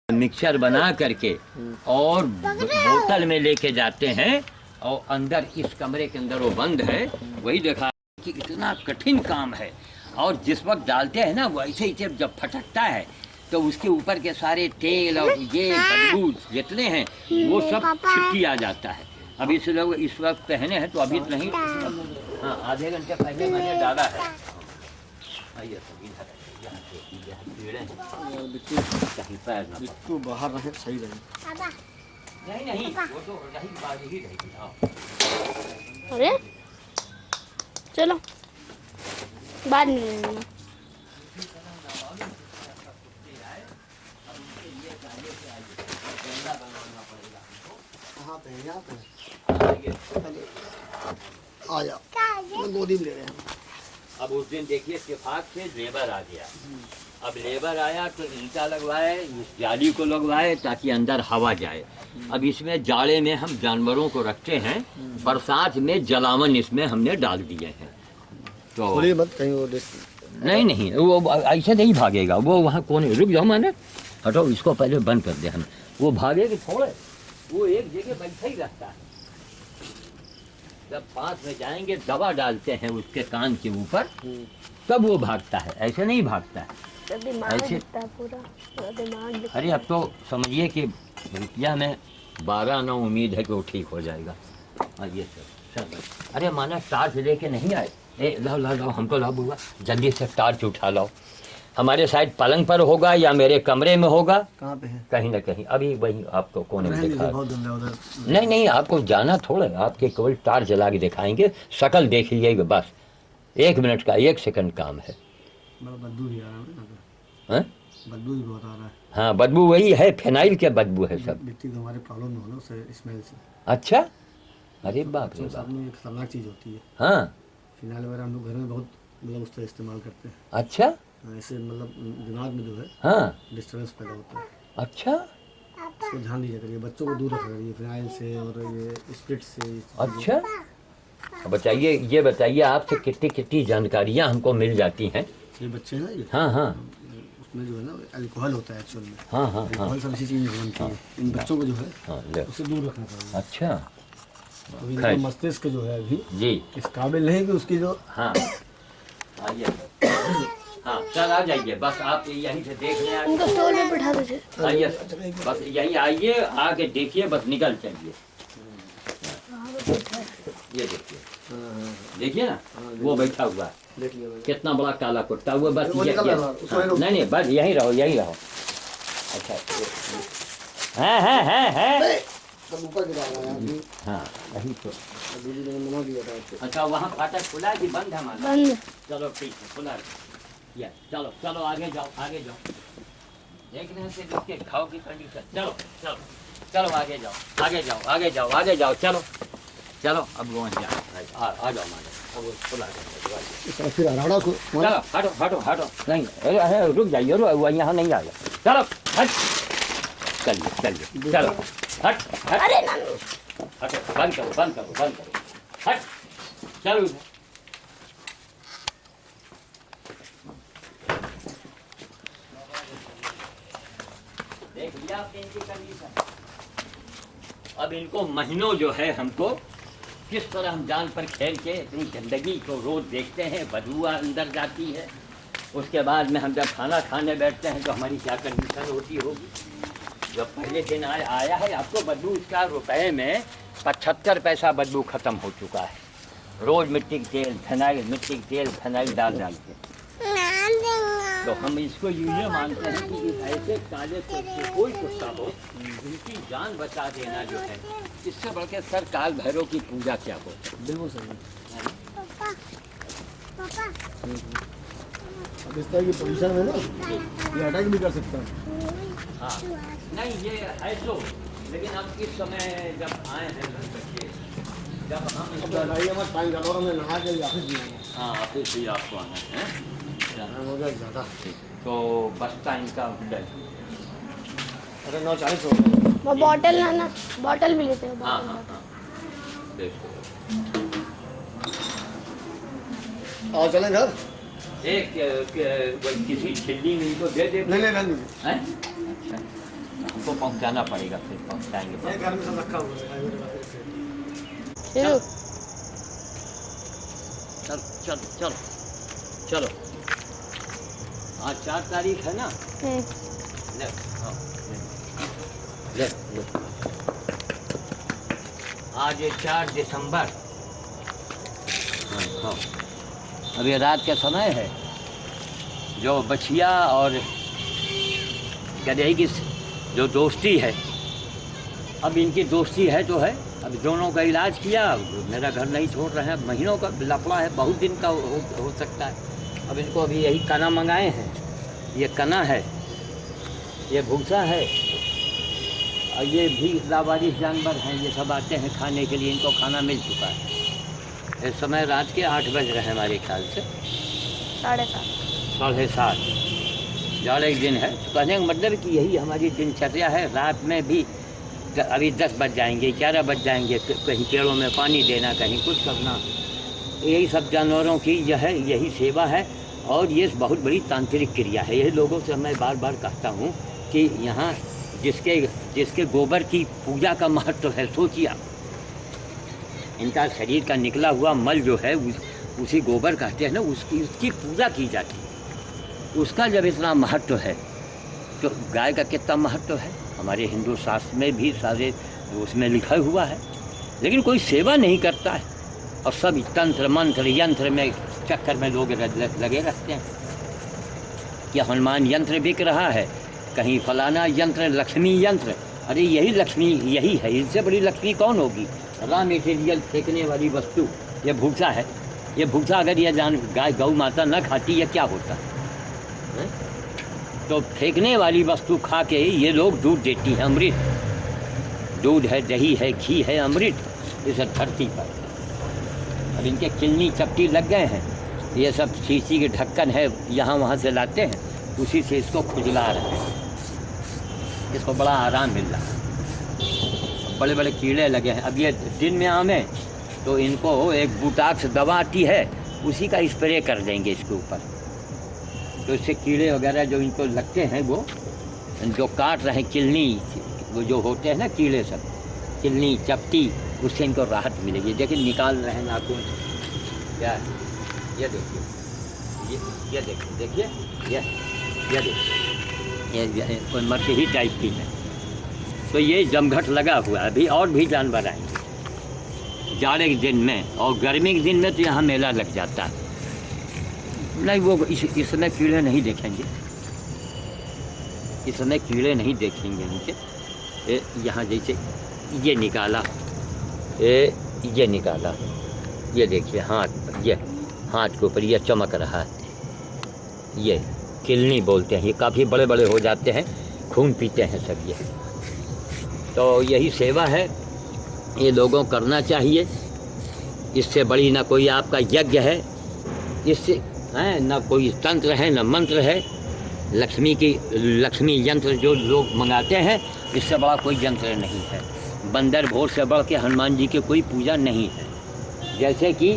Mixer बना करके और बोतल में लेके जाते हैं और अंदर इस कमरे के अंदर वो बंद है। वही देखा कि इतना कठिन काम है और जिस वक्त डालते हैं ना वो ऐसे ही जब फटकता है तो उसके ऊपर के सारे तेल और ये बदबू जितने हैं वो सब छिटकी आ जाता है। अब इस लोग इस वक्त पहने हैं तो अभी नहीं, हाँ आधे घंटे पहले मैंने डाला है। आइए कहीं पैर ना बिट्टू बाहर रहे सही रहे। नहीं नहीं वो तो रही बात ही रहेगी। अरे चलो बाद में लेना। कहाँ पे है? यहाँ पे आ जाओ, 2 दिन ले रहे हैं। अब उस दिन देखिए इत्तेफाक से लेबर आ गया। अब लेबर आया तो ईंटा लगवाए, इस जाली को लगवाए ताकि अंदर हवा जाए। अब इसमें जाड़े में हम जानवरों को रखते हैं, बरसात में जलावन इसमें हमने डाल दिए हैं। तो मत कहीं वो नहीं वो ऐसे नहीं भागेगा। वो वहाँ कोने रुक जाओ, मैंने हटो इसको पहले बंद कर दे। हम वो भागेगी थोड़े, वो एक जगह बैठा ही रहता है। जब पास में जाएंगे दवा डालते हैं उसके कान के ऊपर तब वो भागता है, ऐसे नहीं भागता है ऐसे। पूरा अरे अब तो समझिए कि रुपया में 12 ना उम्मीद है कि वो ठीक हो जाएगा। ये सब अरे माना टार्च लेके नहीं आए। ए लाओ लाओ लाओ हमको लाओ बुआ, जल्दी से टार्च उठा लाओ। हमारे साइड पलंग पर होगा या मेरे कमरे में होगा, कहाँ पे है? कहीं ना कहीं। अभी वही आपको कोने में दिखा। उधर नहीं आपको जाना थोड़ा, आपके केवल टार्च जला के दिखाएंगे, शक्ल देख लीजिएगा बस। 1 मिनट का 1 सेकंड काम है। बदबू भी आ रहा है, बदबू भी बहुत आ रहा है। हाँ बदबू वही है, फिनाइल के बदबू है सब। मिट्टी तो हमारे प्रॉब्लम न हो ना उससे, स्मेल से। अच्छा अरे बाप रे बाप, साथ में एक खतरनाक चीज़ होती है। हाँ फिनाइल वगैरह हम लोग घर में बहुत मतलब उसका इस्तेमाल करते हैं। अच्छा ऐसे मतलब दिमाग में जो है हाँ डिस्टर्बेंस पैदा होता है। अच्छा इसको ध्यान दीजिए करिए, बच्चों को दूर रखा करिए फिनाइल से और ये स्प्रिट से। अच्छा बताइए, ये बताइए आपसे कितनी कितनी जानकारियाँ हमको मिल जाती हैं। ये बच्चे हैं ये, हाँ हाँ उसमें जो है ना अल्कोहल होता है एक्चुअल में। हाँ हाँ हाँ अल्कोहल सब इसी चीज़ में बनती है। इन बच्चों को जो है हाँ ले। उससे दूर रखना चाहिए। अच्छा अभी इनका मस्तिष्क जो है अभी जी इस काबिल नहीं कि उसकी जो हाँ आइए हाँ चल आ जाइए बस, आप यहीं से देखने आइए। उनको स्टोर में बैठा दीजिए। आइए बस यहीं आइए, आके देखिए बस निकल चाहिए। ये देखिए, देखिए ना वो बैठा हुआ है, देख लिया मैंने। कितना बड़ा काला कुत्ता हुआ। बस वो ये निकल रहा है, उसको हाँ, नहीं बस यहीं रहो यहीं रहो। अच्छा है सब ऊपर गिरा रहा है अभी। हाँ वही तो। दीदी ने मना दिया था आपको। अच्छा वहाँ फाटक खुला है कि बंद है हमारा? बंद। चलो ठीक है खुला है। या चलो चलो आगे जाओ आगे जाओ, देख रहे हैं से देखिए खाओ की कंडीशन। चलो चलो चलो आगे जाओ आगे जाओ आगे जाओ आगे जाओ चलो चलो। अब वहाँ जाओ आ जाओ मानो, अब वो खुला है। फिर हराड़ा को चलो हटो हटो हटो, नहीं अरे रुक जाइए, वो यहाँ नहीं आएगा। चलो हट, चलिए चलिए चलो हट हट अरे नानू हटो, बंद करो बंद करो बंद करो, हट चलो। देख लिया आपने इनकी कंडीशन। अब इनको महीनों जो है हमको किस तरह हम जान पर खेल के इतनी गंदगी को रोज देखते हैं, बदबू अंदर जाती है। उसके बाद में हम जब खाना खाने बैठते हैं तो हमारी क्या कंडीशन होती होगी। जब पहले दिन आया है आपको बदबू, इसका रुपए में 75 पैसा बदबू खत्म हो चुका है। रोज मिट्टी के तेल फिनाइल, मिट्टी के तेल फिनाइल डाल डाल के। तो हम इसको ये मानते हैं कि ऐसे काले कुत्ते कोई कुत्ता हो उनकी जान बचा देना जो है, इससे बढ़ के सर काल भैरव की पूजा क्या हो। बिल्कुल सही। अब इस तरह की पोजीशन में ना ये अटैक भी कर सकता है। हाँ नहीं ये है तो, लेकिन अब इस समय जब आए हैं बच्चे, जब हम मत टाइम ज़्यादा और हमें नहा के ऑफिस भी आना। हाँ ऑफिस भी आपको आना है हो गया ज़्यादा। तो बसता इनका अरे 9:40 हो गए। वो बॉटल लाना, बॉटल भी लेते हो। हाँ हाँ हाँ देखो आओ चलें घर। एक किसी छिल्ली में इनको दे दे। नहीं नहीं नहीं हैं? अच्छा इनको पहुंचाना पड़ेगा, फिर पहुंचाएंगे। ये घर में सब रखा हुआ है, आयुर्वेद का फिर से। शुरू। चल चल चल चलो, आज 4 तारीख है ना। ले, हाँ, ले, ले। आज है 4 दिसंबर। हाँ, हाँ। अभी रात का समय है। जो बछिया और गधे की जो दोस्ती है, अब इनकी दोस्ती है तो है। अब दोनों का इलाज किया, मेरा घर नहीं छोड़ रहे हैं, महीनों का लफड़ा है, बहुत दिन का हो सकता है। अब इनको अभी यही कना मंगाए हैं, ये कना है, ये भूसा है, और ये भी लावारिस जानवर हैं, ये सब आते हैं खाने के लिए, इनको खाना मिल चुका है। इस समय रात के 8 बज रहे हैं हमारे ख्याल से, 7:30। 7:30। ज़्यादा एक दिन है, तो कहने का मतलब कि यही हमारी दिनचर्या है। रात में भी अभी 10 बज जाएंगे, 11 बज जाएंगे, कहीं पेड़ों में पानी देना, कहीं कुछ करना, यही सब जानवरों की यही सेवा है। और ये बहुत बड़ी तांत्रिक क्रिया है। यही लोगों से मैं बार बार कहता हूँ कि यहाँ जिसके गोबर की पूजा का महत्व है, सोचिए आप, इनका शरीर का निकला हुआ मल जो है उसी गोबर कहते हैं ना, उसकी पूजा की जाती है। उसका जब इतना महत्व है तो गाय का कितना महत्व है हमारे हिंदू शास्त्र में भी सारे उसमें लिखा हुआ है। लेकिन कोई सेवा नहीं करता है, और सब तंत्र मंत्र यंत्र में चक्कर में लोग लगे रहते हैं। कि हनुमान यंत्र बिक रहा है, कहीं फलाना यंत्र, लक्ष्मी यंत्र। अरे यही लक्ष्मी यही है, इससे बड़ी लक्ष्मी कौन होगी? रॉ मटेरियल फेंकने वाली वस्तु ये भूसा है। ये भूसा अगर ये गाय गौ माता न खाती, ये क्या होता है? तो फेंकने वाली वस्तु खा के ये लोग दूध देती है, अमृत। दूध है, दही है, घी है, अमृत इस धरती पर। अब इनके किलनी चपटी लग गए हैं, ये सब शीशी के ढक्कन है, यहाँ वहाँ से लाते हैं, उसी से इसको खुजला रहे हैं। इसको बड़ा आराम मिल रहा है। बड़े बड़े कीड़े लगे हैं। अब ये दिन में आमे तो इनको एक बुटाक्स दवा आती है, उसी का स्प्रे कर देंगे इसके ऊपर, तो इससे कीड़े वगैरह जो इनको लगते हैं, वो जो काट रहे हैं किलनी, वो जो होते हैं ना कीड़े सब, किलनी चपटी, उससे इनको राहत मिलेगी। देखिए निकाल रहे हैं नाखून, क्या है ये देखिए, ये देखिए, ये देखिए, ये कोई मरते ही टाइप की है। तो ये जमघट लगा हुआ है। अभी और भी जानवर आएंगे जाड़े के दिन में, और गर्मी के दिन में तो यहाँ मेला लग जाता है। नहीं, वो इस समय कीड़े नहीं देखेंगे, इस समय कीड़े नहीं देखेंगे इनके। यहाँ जैसे ये निकाला, ये निकाला, ये देखिए हाथ, ये हाथ के ऊपर ये चमक रहा है, ये किलनी बोलते हैं। ये काफ़ी बड़े बड़े हो जाते हैं, खून पीते हैं सब ये। तो यही सेवा है, ये लोगों करना चाहिए। इससे बड़ी ना कोई आपका यज्ञ है, इससे है ना कोई तंत्र है, ना मंत्र है। लक्ष्मी यंत्र जो लोग मंगाते हैं, इससे बड़ा कोई यंत्र नहीं है। बंदर भोर से बढ़ के हनुमान जी की कोई पूजा नहीं है। जैसे कि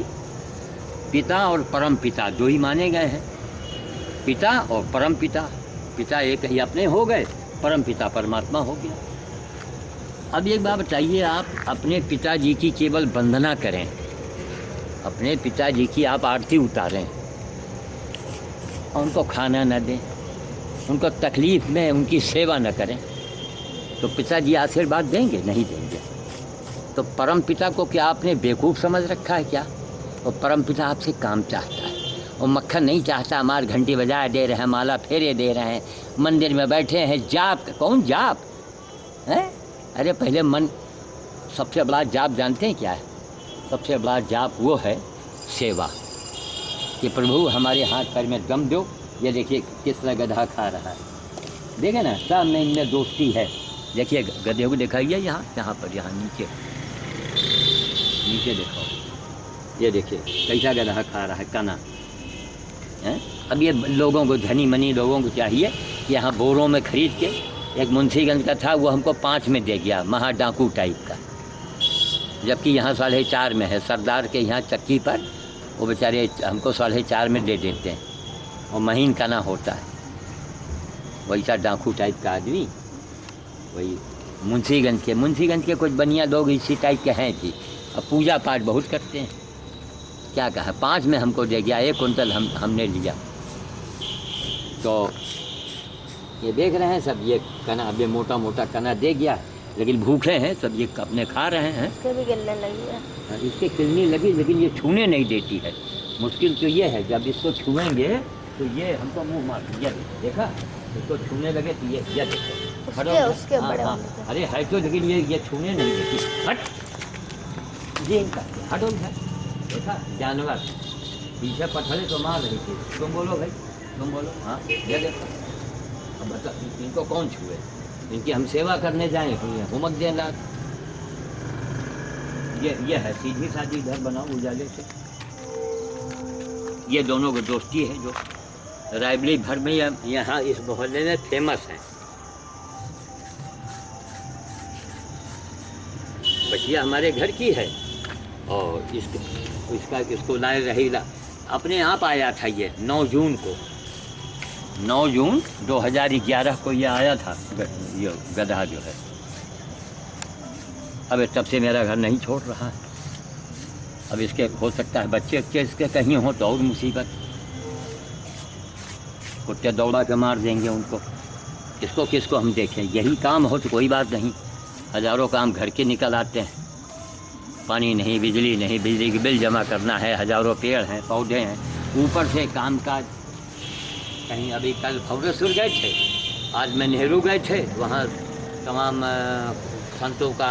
पिता और परम पिता दो ही माने गए हैं, पिता और परम पिता। पिता एक ही अपने हो गए, परम पिता परमात्मा हो गया। अब एक बात बताइए, आप अपने पिताजी की केवल वंदना करें, अपने पिताजी की आप आरती उतारें, उनको खाना न दें, उनको तकलीफ़ में उनकी सेवा न करें, तो पिताजी आशीर्वाद देंगे? नहीं देंगे। तो परम पिता को क्या आपने बेवकूफ़ समझ रखा है क्या? और परम पिता आपसे काम चाहता है, और मक्खन नहीं चाहता। हमारे घंटी बजाए दे रहे हैं, माला फेरे दे रहे हैं, मंदिर में बैठे हैं, जाप। कौन जाप है? अरे पहले मन, सबसे बड़ा जाप जानते हैं क्या है? सबसे बड़ा जाप वो है सेवा, कि प्रभु हमारे हाथ पैर में दम दो। ये देखिए किस तरह गधा खा रहा है, देखे ना, सब में इनमें दोस्ती है। देखिए गधे को दिखाइए, यहाँ पर, यहाँ नीचे देखो, ये देखिए कैसा गधा खा रहा है, कना है। अब ये लोगों को, धनी मनी लोगों को चाहिए कि यहाँ बोरों में खरीद के, एक मुंशीगंज का था, वो हमको 5 में दे गया, महा डाकू टाइप का, जबकि यहाँ 4.5 में है। सरदार के यहाँ चक्की पर वो बेचारे हमको 4.5 में दे देते हैं, और महीन का ना होता है, वैसा डाकू टाइप का आदमी, वही मुंशीगंज के कुछ बनिया लोग इसी टाइप के हैं कि अब पूजा पाठ बहुत करते हैं। क्या कहा 5 में हमको दे गया, 1 कुंटल हमने लिया। तो ये देख रहे हैं सब, ये कना, अब ये मोटा मोटा कना दे गया, लेकिन भूखे हैं सब, ये अपने खा रहे हैं। इसके भी गिलने लगी है। इसके किलनी लगी, लेकिन ये छूने नहीं देती है। मुश्किल तो ये है, जब इसको छुएंगे तो ये हमको मुंह मार, ये देखा, इसको छूने लगे तो ये देखो उसके बड़े हाँ, होने अरे है तो, लेकिन ये छूने नहीं देती। हट ये इनका हटो है, देखा जानवर पीछे पथड़े तो मार रही थी। तुम बोलो भाई, तुम बोलो। हाँ ये देखो, अब बता इनको कौन छुए, इनकी हम सेवा करने जाएँ हुमक देना। ये है सीधी सादी घर बनाओ उजाले से। ये दोनों की दोस्ती है जो रायबली भर में यहाँ इस मोहल्ले में फेमस है। बचिया हमारे घर की है और इसको लाए रही अपने आप आया था। ये 9 जून को, 9 जून 2011 को ये आया था ये गधा जो है। अब तब से मेरा घर नहीं छोड़ रहा है। अब इसके हो सकता है बच्चे इसके कहीं हो तो और मुसीबत, कुत्ते दौड़ा के मार देंगे उनको। इसको किसको हम देखें, यही काम हो तो कोई बात नहीं, हज़ारों काम घर के निकल आते हैं। पानी नहीं, बिजली नहीं, बिजली की बिल जमा करना है, हज़ारों पेड़ हैं, पौधे हैं, ऊपर से काम काज। कहीं अभी कल फौरसुर गए थे, आज मैं नेहरू गए थे, वहाँ तमाम संतों का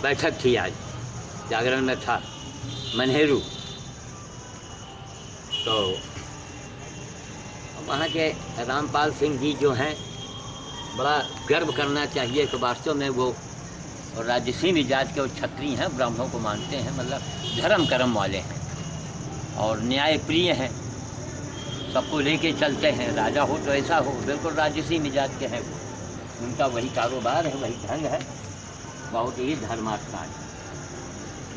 बैठक थी, आज जागरण में था मनेहरू। तो वहाँ के रामपाल सिंह जी जो हैं, बड़ा गर्व करना चाहिए कि वास्तव में वो राजसी मिजाज के वो क्षत्रिय हैं, ब्राह्मणों को मानते हैं, मतलब धर्म कर्म वाले हैं और न्याय प्रिय हैं, सबको लेके चलते हैं। राजा हो तो ऐसा हो, बिल्कुल राजसी मिजाज के हैं वो। उनका वही कारोबार है, वही ढंग है, बहुत ही धर्मात्मा है।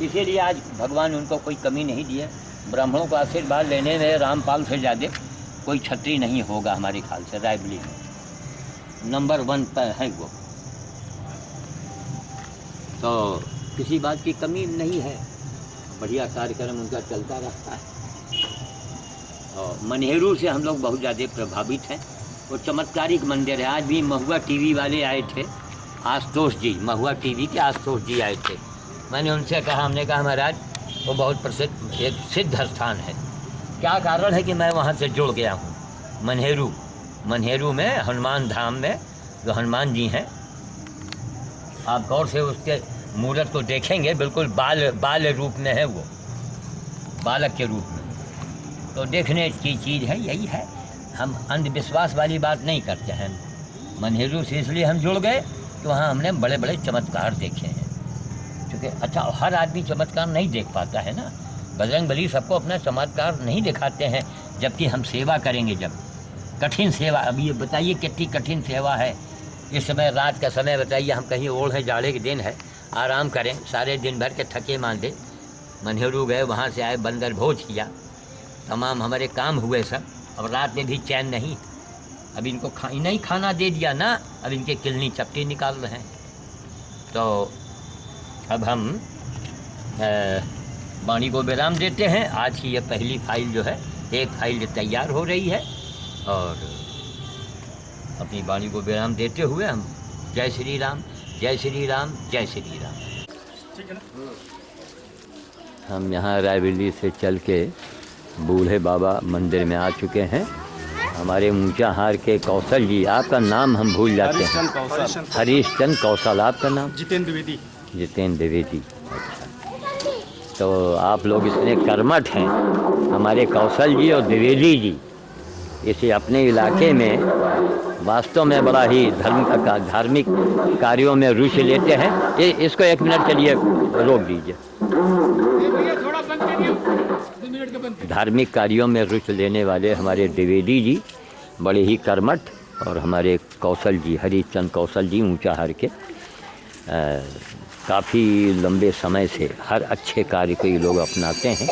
इसीलिए आज भगवान उनको कोई कमी नहीं दी है। ब्राह्मणों का आशीर्वाद लेने में रामपाल से ज़्यादा कोई छत्री नहीं होगा हमारे ख्याल से। रायबली में नंबर 1 पर है वो, तो किसी बात की कमी नहीं है। बढ़िया कार्यक्रम उनका चलता रहता है। और मनेहरू से हम लोग बहुत ज़्यादा प्रभावित हैं। वो चमत्कारिक मंदिर है। आज भी महुआ टीवी वाले आए थे, आशुतोष जी, महुआ टीवी के आशुतोष जी आए थे। मैंने उनसे कहा, हमने कहा महाराज वो बहुत प्रसिद्ध एक सिद्ध स्थान है, क्या कारण है कि मैं वहाँ से जुड़ गया हूँ। मनेहरू में हनुमान धाम में जो हनुमान जी हैं, आप गौर से उसके मूर्त को देखेंगे, बिल्कुल बाल रूप में है वो, बालक के रूप में। तो देखने की चीज़ है, यही है। हम अंधविश्वास वाली बात नहीं करते हैं। मनेहरू से इसलिए हम जुड़ गए तो वहाँ हमने बड़े बड़े चमत्कार देखे हैं। क्योंकि अच्छा, हर आदमी चमत्कार नहीं देख पाता है ना। बजरंगबली सबको अपना चमत्कार नहीं दिखाते हैं, जबकि हम सेवा करेंगे जब, कठिन सेवा। अब ये बताइए कितनी कठिन सेवा है। इस समय रात का समय बताइए, हम कहीं ओढ़े, जाड़े के दिन है, आराम करें, सारे दिन भर के थके मांदे। मनेहरू गए, वहाँ से आए, बंदर भोज किया, तमाम हमारे काम हुए सब। अब रात में भी चैन नहीं। अब इनको नहीं खाना दे दिया ना, अब इनके किलनी चपटी निकाल रहे हैं। तो अब हम वाणी को विराम देते हैं। आज की ये पहली फाइल जो है, एक फाइल तैयार हो रही है, और अपनी वाणी को विराम देते हुए हम जय श्री राम, जय श्री राम, जय श्री राम। हम यहाँ रायबली से चल के बूढ़े बाबा मंदिर में आ चुके हैं। हमारे ऊंचाहार के कौशल जी, आपका नाम हम भूल जाते हैं। हरीशचंद कौशल, आपका नाम? जितेंद्र द्विवेदी। अच्छा, तो आप लोग इतने कर्मठ हैं, हमारे कौशल जी और द्विवेदी जी, इसे अपने इलाके में वास्तव में बड़ा ही धार्मिक कार्यों में रुचि लेते हैं। इसको 1 मिनट चलिए रोक दीजिए। धार्मिक कार्यों में रुचि लेने वाले हमारे द्विवेदी जी बड़े ही कर्मठ, और हमारे कौशल जी, हरीशचंद कौशल जी ऊंचाहार के, काफ़ी लंबे समय से हर अच्छे कार्य को ये लोग अपनाते हैं।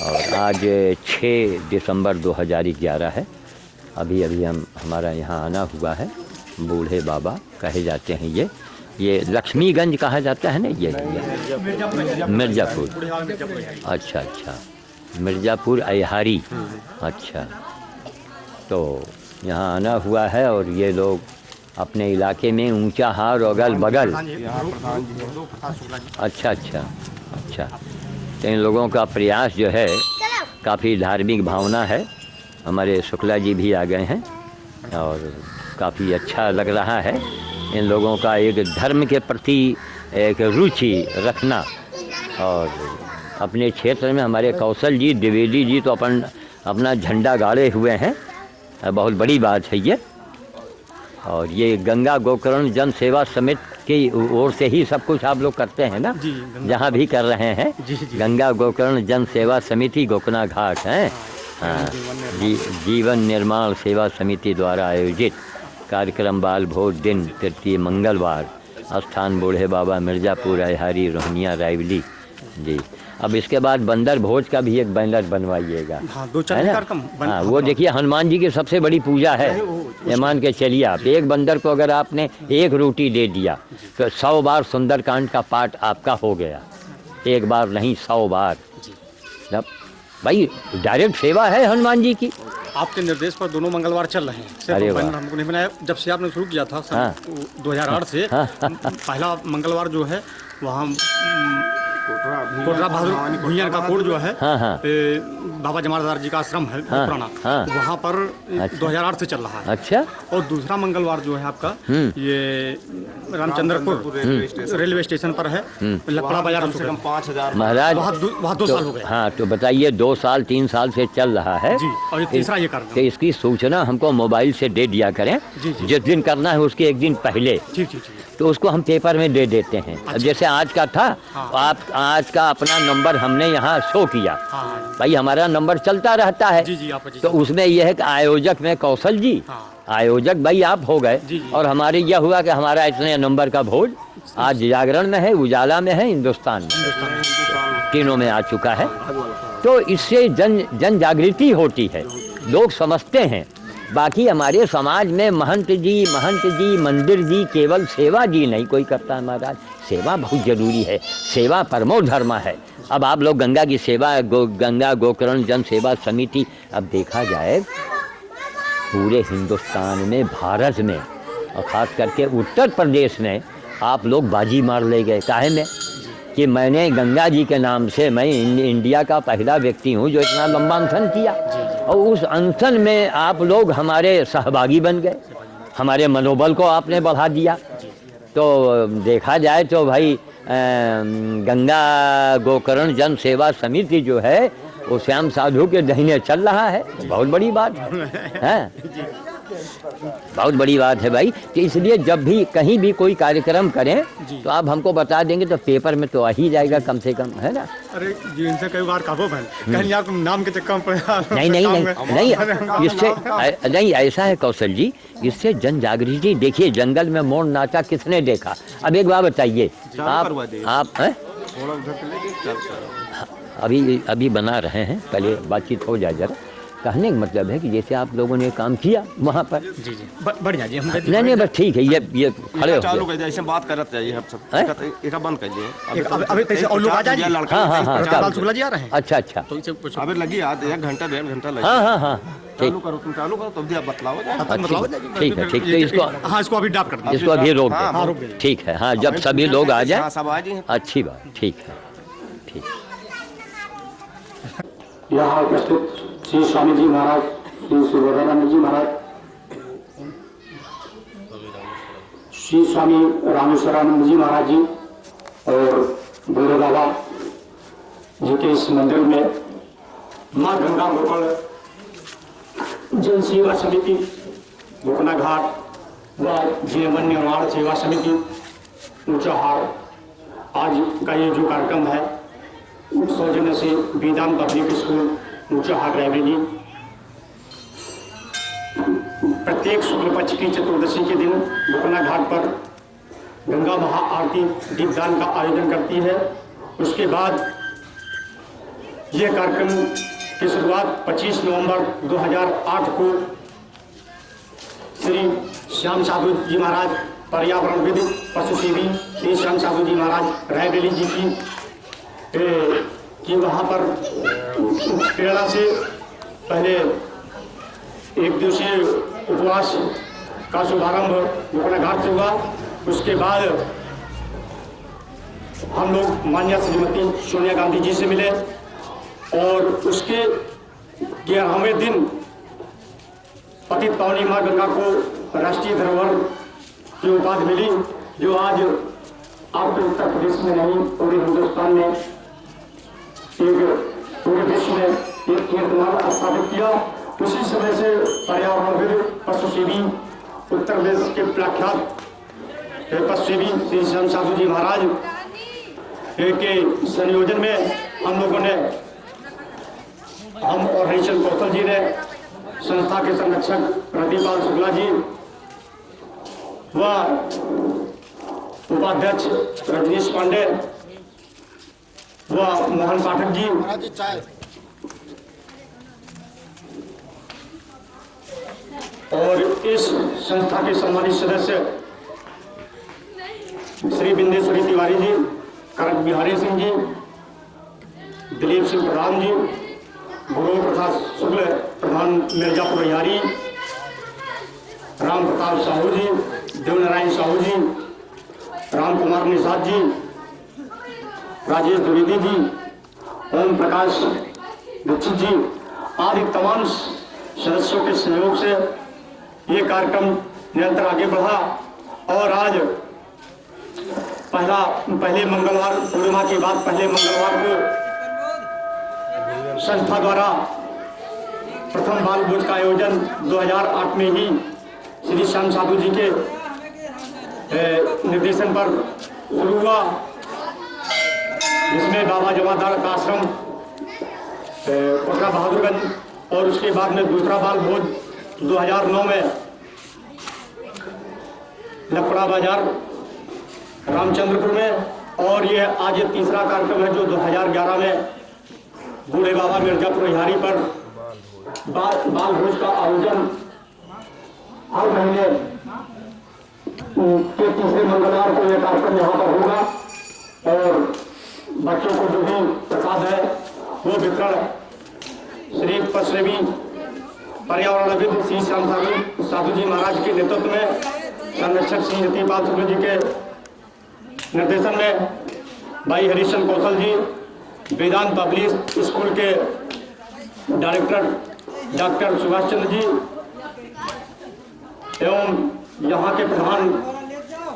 और आज 6 दिसंबर 2011 है। अभी हमारा यहाँ आना हुआ है बूढ़े बाबा कहे जाते हैं। ये लक्ष्मीगंज कहा जाता है ना, ये मिर्ज़ापुर। अच्छा अच्छा, मिर्ज़ापुर अयहारी। अच्छा, तो यहाँ आना हुआ है और ये लोग अपने इलाके में ऊंचा हार अगल बगल। अच्छा अच्छा अच्छा, तो इन लोगों का प्रयास जो है काफ़ी धार्मिक भावना है। हमारे शुक्ला जी भी आ गए हैं और काफ़ी अच्छा लग रहा है इन लोगों का एक धर्म के प्रति एक रुचि रखना। और अपने क्षेत्र में हमारे कौशल जी द्विवेदी जी तो अपना झंडा गाड़े हुए हैं, बहुत बड़ी बात है ये। और ये गंगा गोकर्ण जन सेवा समिति की ओर से ही सब कुछ आप लोग करते हैं ना, जहाँ भी कर रहे हैं। गंगा गोकर्ण जन सेवा समिति गोकना घाट है। हाँ, जीवन निर्माण सेवा समिति द्वारा आयोजित कार्यक्रम बाल भोज दिन तृतीय मंगलवार, स्थान बूढ़े बाबा मिर्ज़ापुर अयहारी रोहनिया रायवली जी। अब इसके बाद बंदर भोज का भी एक बैनर बनवाइएगा। हाँ, 2-4 कार्यक्रम। हाँ, वो देखिए हनुमान जी की सबसे बड़ी पूजा है। ये मान के चलिए आप, एक बंदर को अगर आपने एक रोटी दे दिया तो 100 बार सुंदरकांड का पाठ आपका हो गया। एक बार नहीं, 100 बार। जब भाई डायरेक्ट सेवा है हनुमान जी की। आपके निर्देश पर दोनों मंगलवार चल रहे हैं। अरे वाह। हमको नहीं बनाया, जब से आपने शुरू किया था हाँ। 2008 से। पहला मंगलवार जो है वहाँ कोटरा बहादुर भुइयार का कोट जो है, हाँ हाँ। बाबा जमादार जी का आश्रम है हाँ, पुराना, हाँ। वहाँ पर अच्छा। 2008 से चल रहा है। अच्छा। और दूसरा मंगलवार जो है आपका ये रामचंद्रपुर रेलवे स्टेशन पर है, लकड़ा बाजार। कम से कम 5000 महाराज वहाँ 2 साल हो गए। हाँ, तो बताइए 2 साल 3 साल से चल रहा है जी, और ये तीसरा ये कार्यक्रम। तो इसकी सूचना हमको मोबाइल से दे दिया करें। जी, जी। जिस दिन करना है उसके एक दिन पहले, ठीक ठीक ठीक। तो उसको हम पेपर में दे देते हैं। अब जैसे आज का था, हाँ। आप आज का अपना नंबर हमने यहाँ शो किया। हाँ। भाई हमारा नंबर चलता रहता है। जी जी, आप जी। तो उसमें यह है कि आयोजक में कौशल जी, हाँ। आयोजक भाई आप हो गए। जी, जी। और हमारे यह हुआ कि हमारा इतने नंबर का भोज आज जागरण में है, उजाला में है, हिंदुस्तान में, तीनों में आ चुका है। तो इससे जन जागृति होती है, लोग समझते हैं। बाकी हमारे समाज में महंत जी मंदिर जी केवल सेवा जी नहीं कोई करता है महाराज। सेवा बहुत जरूरी है, सेवा परमो धर्म है। अब आप लोग गंगा की सेवा, गंगा गोकर्ण जन सेवा समिति, अब देखा जाए पूरे हिंदुस्तान में, भारत में और ख़ास करके उत्तर प्रदेश में आप लोग बाजी मार ले गए। काहे में कि मैंने गंगा जी के नाम से, मैं इंडिया का पहला व्यक्ति हूँ जो इतना लंबा अनशन किया, और उस अनशन में आप लोग हमारे सहभागी बन गए, हमारे मनोबल को आपने बढ़ा दिया। तो देखा जाए तो भाई गंगा गोकर्ण जन सेवा समिति जो है वो श्याम साधु के दहीने चल रहा है। बहुत बड़ी बात है, बहुत बड़ी बात है भाई। तो इसलिए जब भी कहीं भी कोई कार्यक्रम करें तो आप हमको बता देंगे तो पेपर में तो आ ही जाएगा कम से कम, है ना। अरे जी, इनसे कई बार कहो बहन, कहीं यार तुम नाम के चक्कर में नहीं, इससे नहीं, ऐसा है कौशल जी, इससे जन जागृति। देखिए जंगल में मोर नाचा किसने देखा। अब एक बात बताइए, आप हैं अभी बना रहे हैं, पहले बातचीत हो जाए जरा। कहने का मतलब है कि जैसे आप लोगों ने काम किया वहाँ पर, जी जी, बढ़िया जी, हम नहीं बस ठीक है। ये खड़े हो चालू कर दिया, ऐसे बात करते जाइए हम सब, एक बंद कर दिए। अभी कैसे और लोग आ जाएंगे। हाँ, शुक्ला जी आ रहे हैं। अच्छा अच्छा, तो इसे कुछ अभी लगी आज 1 घंटा 1.5 घंटा लगी। हाँ चालू करो, तुम चालू करो तब भी आप बतलाओ। ठीक है, ठीक। तो इसको, हाँ, इसको अभी डाप कर दीजिए। इसको अभी रोक हाँ, दें। ठीक है, हाँ, जब सभी लोग आ जाए सब आ जाए, अच्छी बात। ठीक है, ठीक। यहाँ उपस्थित श्री स्वामी जी महाराज, श्री सुबोधानंद जी महाराज, श्री स्वामी रामेश्वरानंद जी महाराज जी और बूढ़े बाबा जी के इस मंदिर में माँ गंगा गोकर्ण जन सेवा समिति गोकना घाट व जीवन निर्माण सेवा समिति ऊंचाहार, आज का ये जो कार्यक्रम है सौजन्य से वेदांत पब्लिक स्कूल ऊंचाहार रायबरेली, प्रत्येक शुक्ल पक्ष की चतुर्दशी के दिन गोकना घाट पर गंगा महाआरती दीपदान का आयोजन करती है। उसके बाद यह कार्यक्रम की शुरुआत 25 नवंबर 2008 को श्री श्याम साधु जी महाराज पर्यावरणविद पशु सेवी श्री श्याम साधु जी महाराज रायबरेली जी की वहाँ पर प्रेरणा से पहले एक दिवसीय उपवास का शुभारंभ गोकर्ण घाट से हुआ। उसके बाद हम लोग माननीय श्रीमती सोनिया गांधी जी से मिले और उसके 11वें दिन पतित पावनी माँ गंगा को राष्ट्रीय धरोहर की उपाधि मिली, जो आज आपके उत्तर प्रदेश में नहीं पूरे हिंदुस्तान में पूरे विश्व में एक कीर्तिमान स्थापित किया। उसी समय से पर्यावरणविद पशु सेवी उत्तर प्रदेश के प्रख्यात पशु सेवी श्री श्याम साधु जी महाराज के संयोजन में हम लोगों ने, हम और हरिचंद कौशल जी ने, संस्था के संरक्षक प्रदीपाल शुक्ला जी व उपाध्यक्ष रजनीश पांडे व मोहन पाठक जी और इस संस्था के सम्मानित सदस्य श्री बिंदेश्वरी तिवारी जी, करक बिहारी सिंह जी, दिलीप सिंह प्रधान जी, गुरु प्रसाद शुक्ल प्रधान मिर्जापुर यारी, राम प्रताप साहू जी, देवनारायण साहू जी, राम कुमार निषाद जी, राजेश द्विवेदी जी, ओम प्रकाश दीक्षित जी आदि तमाम सदस्यों के सहयोग से ये कार्यक्रम निरंतर आगे बढ़ा और आज पहले मंगलवार, पूर्णिमा के बाद पहले मंगलवार को संस्था द्वारा प्रथम बाल भोज का आयोजन 2008 में ही श्री श्याम साधु जी के निर्देशन पर शुरू हुआ, जिसमें बाबा जमादार का आश्रम कोटरा बहादुरगंज और उसके बाद में दूसरा बाल भोज 2009 में लपड़ा बाजार रामचंद्रपुर में, और ये आज ये तीसरा कार्यक्रम है जो 2011 में बूढ़े बाबा मिर्जापुर हिहारी पर बाल भोज का आयोजन हर महीने के तीसरे मंगलवार को यह कार्यक्रम यहाँ पर होगा और बच्चों को जो भी प्रसाद है वो वितरण श्री पशुसेवी पर्यावरणविद श्री श्याम साधु जी महाराज के नेतृत्व में संरक्षक श्री रतिपाल शुक्ल जी के निर्देशन में भाई हरिचंद कौशल जी, वेदांत पब्लिक स्कूल के डायरेक्टर डॉक्टर सुभाष चंद्र जी एवं यहाँ के प्रधान